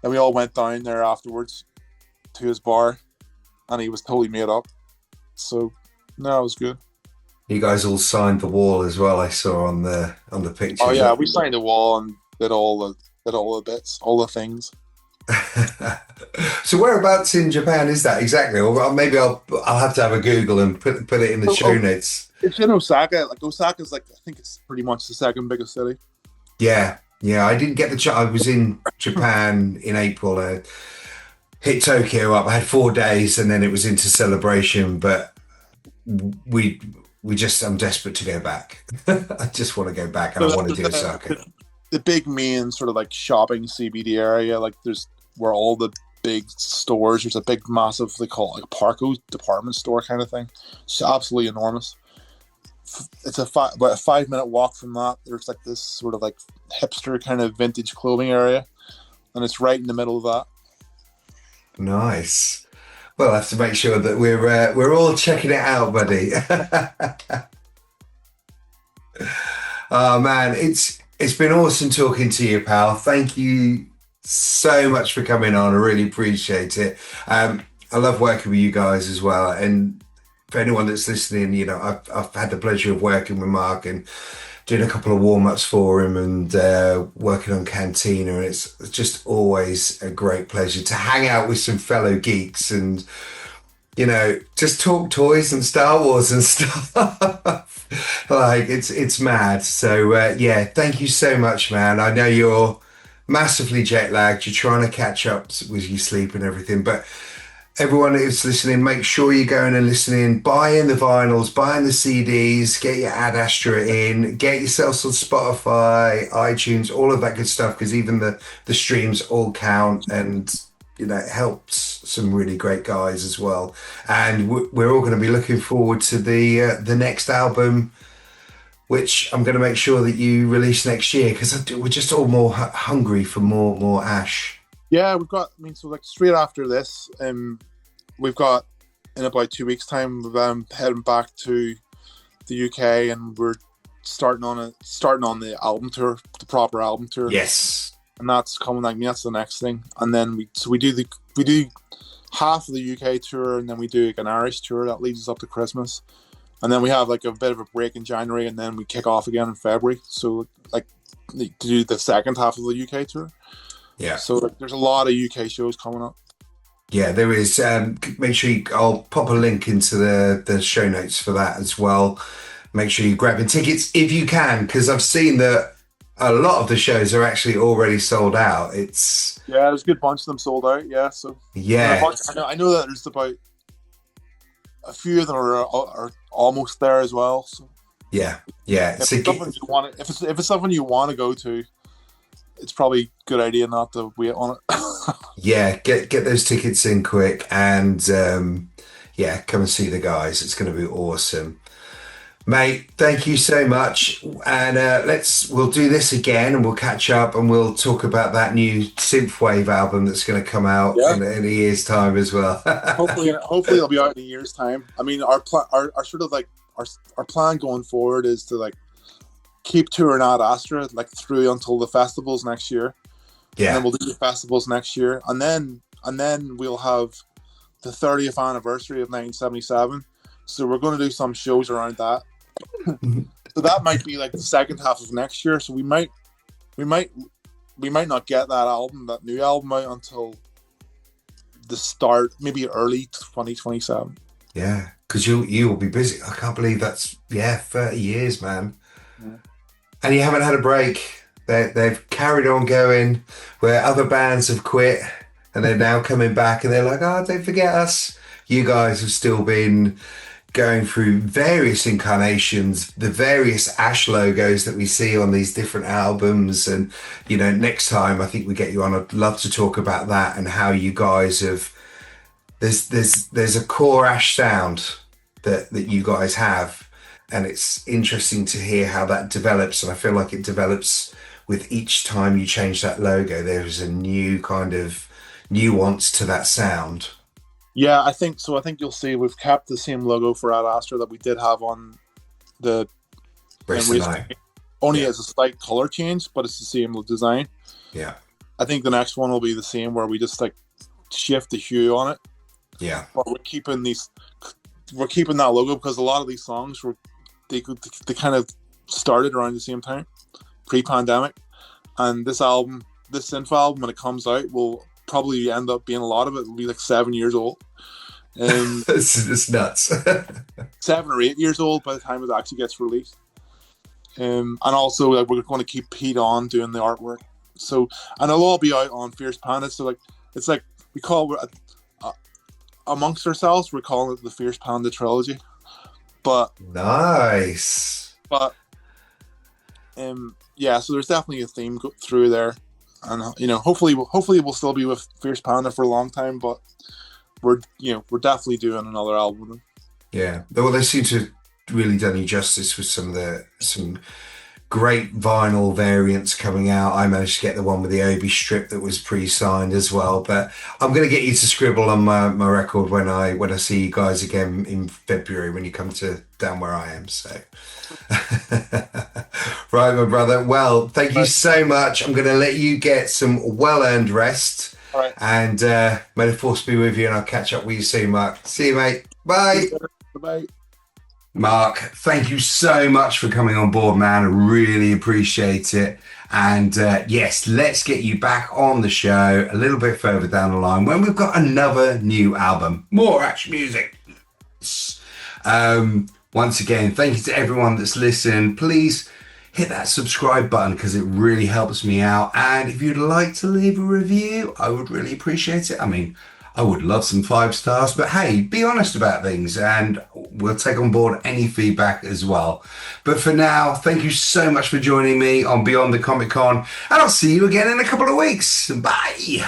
then we all went down there afterwards to his bar, and he was totally made up. So, no, it was good. You guys all signed the wall as well. I saw on the picture. Oh yeah, we signed the wall and did all the bits, all the things. So whereabouts in Japan is that exactly? Or maybe I'll have to have a Google and put it in the show notes. It's in Osaka. Like Osaka's I think it's pretty much the second biggest city. Yeah. I didn't get the chance. I was in Japan in April. I hit Tokyo up. I had 4 days, and then it was into Celebration. But I'm desperate to go back. I just want to go back, and I want to do Osaka. The big main sort of like shopping CBD area, like there's where all the big stores. There's a big, massive, they call it like a Parco department store kind of thing. It's absolutely enormous. It's about a 5-minute walk from that. There's like this sort of like hipster kind of vintage clothing area, and it's right in the middle of that. Nice. Well, I have to make sure that we're all checking it out, buddy. Oh man, it's been awesome talking to you, pal. Thank you so much for coming on. I really appreciate it. I love working with you guys as well. And for anyone that's listening, you know, I've had the pleasure of working with Mark and doing a couple of warm-ups for him and working on Cantina. And it's just always a great pleasure to hang out with some fellow geeks and, you know, just talk toys and Star Wars and stuff. Like it's mad. So yeah, thank you so much, man. I know you're massively jet lagged. You're trying to catch up with your sleep and everything, but everyone who's listening, make sure you're going and listening, buying the vinyls, buying the CDs, get your Ad Astra in, get yourself on Spotify, iTunes, all of that good stuff, because even the streams all count, and you know, it helps some really great guys as well. And we're all going to be looking forward to the next album, which I'm going to make sure that you release next year, because we're just all more hungry for more Ash. Yeah, we've got. I mean, so like straight after this, we've got in about 2 weeks' time, heading back to the UK, and we're starting on the album tour, the proper album tour. Yes, and that's coming. Like, that's the next thing, and then we do half of the UK tour, and then we do like an Irish tour that leads us up to Christmas, and then we have like a bit of a break in January, and then we kick off again in February. So like to do the second half of the UK tour. Yeah. So like, there's a lot of UK shows coming up. Yeah, there is. Make sure I'll pop a link into the show notes for that as well. Make sure you're grabbing tickets if you can, because I've seen that a lot of the shows are actually already sold out. There's a good bunch of them sold out. Yeah, so yeah, I know that there's about a few of them are almost there as well. So yeah. If it's something you want to go to, it's probably a good idea not to wait on it. Yeah, get those tickets in quick, and yeah, come and see the guys. It's going to be awesome, mate. Thank you so much, and we'll do this again, and we'll catch up, and we'll talk about that new synthwave album that's going to come out in a year's time as well. hopefully it'll be out in a year's time. I mean, our sort of like our plan going forward is to like keep touring Ad Astra like through until the festivals next year. Yeah. And then we'll do the festivals next year. And then we'll have the 30th anniversary of 1977. So we're going to do some shows around that. So that might be like the second half of next year. So we might not get that new album out until the start, maybe early 2027. Yeah, because you will be busy. I can't believe that's 30 years, man. Yeah. And you haven't had a break. They've carried on going where other bands have quit, and they're now coming back, and they're like, oh, don't forget us. You guys have still been going through various incarnations, the various Ash logos that we see on these different albums. And, you know, next time I think we get you on, I'd love to talk about that and how you guys have, there's a core Ash sound that you guys have. And it's interesting to hear how that develops. And I feel like it develops with each time you change that logo. There is a new kind of nuance to that sound. Yeah, I think so. I think you'll see we've kept the same logo for Ad Astra that we did have on the only as a slight color change, but it's the same design. Yeah. I think the next one will be the same, where we just like shift the hue on it. Yeah. But we're keeping that logo because a lot of these songs they kind of started around the same time, pre-pandemic, and this synth album, when it comes out, will probably end up being, a lot of it will be like 7 years old. It's nuts. 7 or 8 years old by the time it actually gets released. And also like, we're going to keep Pete on doing the artwork. So, and it'll all be out on Fierce Panda. So like, it's like we call amongst ourselves, we're calling it the Fierce Panda trilogy. But nice. But yeah, so there's definitely a theme through there. and hopefully we'll still be with Fierce Panda for a long time. But we're definitely doing another album with them. Yeah, well, they seem to have really done you justice with some great vinyl variants coming out. I managed to get the one with the Obi strip that was pre-signed as well. But I'm going to get you to scribble on my record when I see you guys again in February when you come to down where I am. So, right, my brother. Well, thank you so much. I'm going to let you get some well-earned rest. All right. And may the force be with you, and I'll catch up with you soon, Mark. See you, mate. Bye. Bye. Mark, thank you so much for coming on board, man. I really appreciate it. And yes, let's get you back on the show a little bit further down the line when we've got another new album, more action music. Once again, thank you to everyone that's listened. Please hit that subscribe button because it really helps me out. And if you'd like to leave a review, I would really appreciate it. I mean, I would love some 5 stars, but hey, be honest about things and we'll take on board any feedback as well. But for now, thank you so much for joining me on Beyond the Comic Con, and I'll see you again in a couple of weeks. Bye.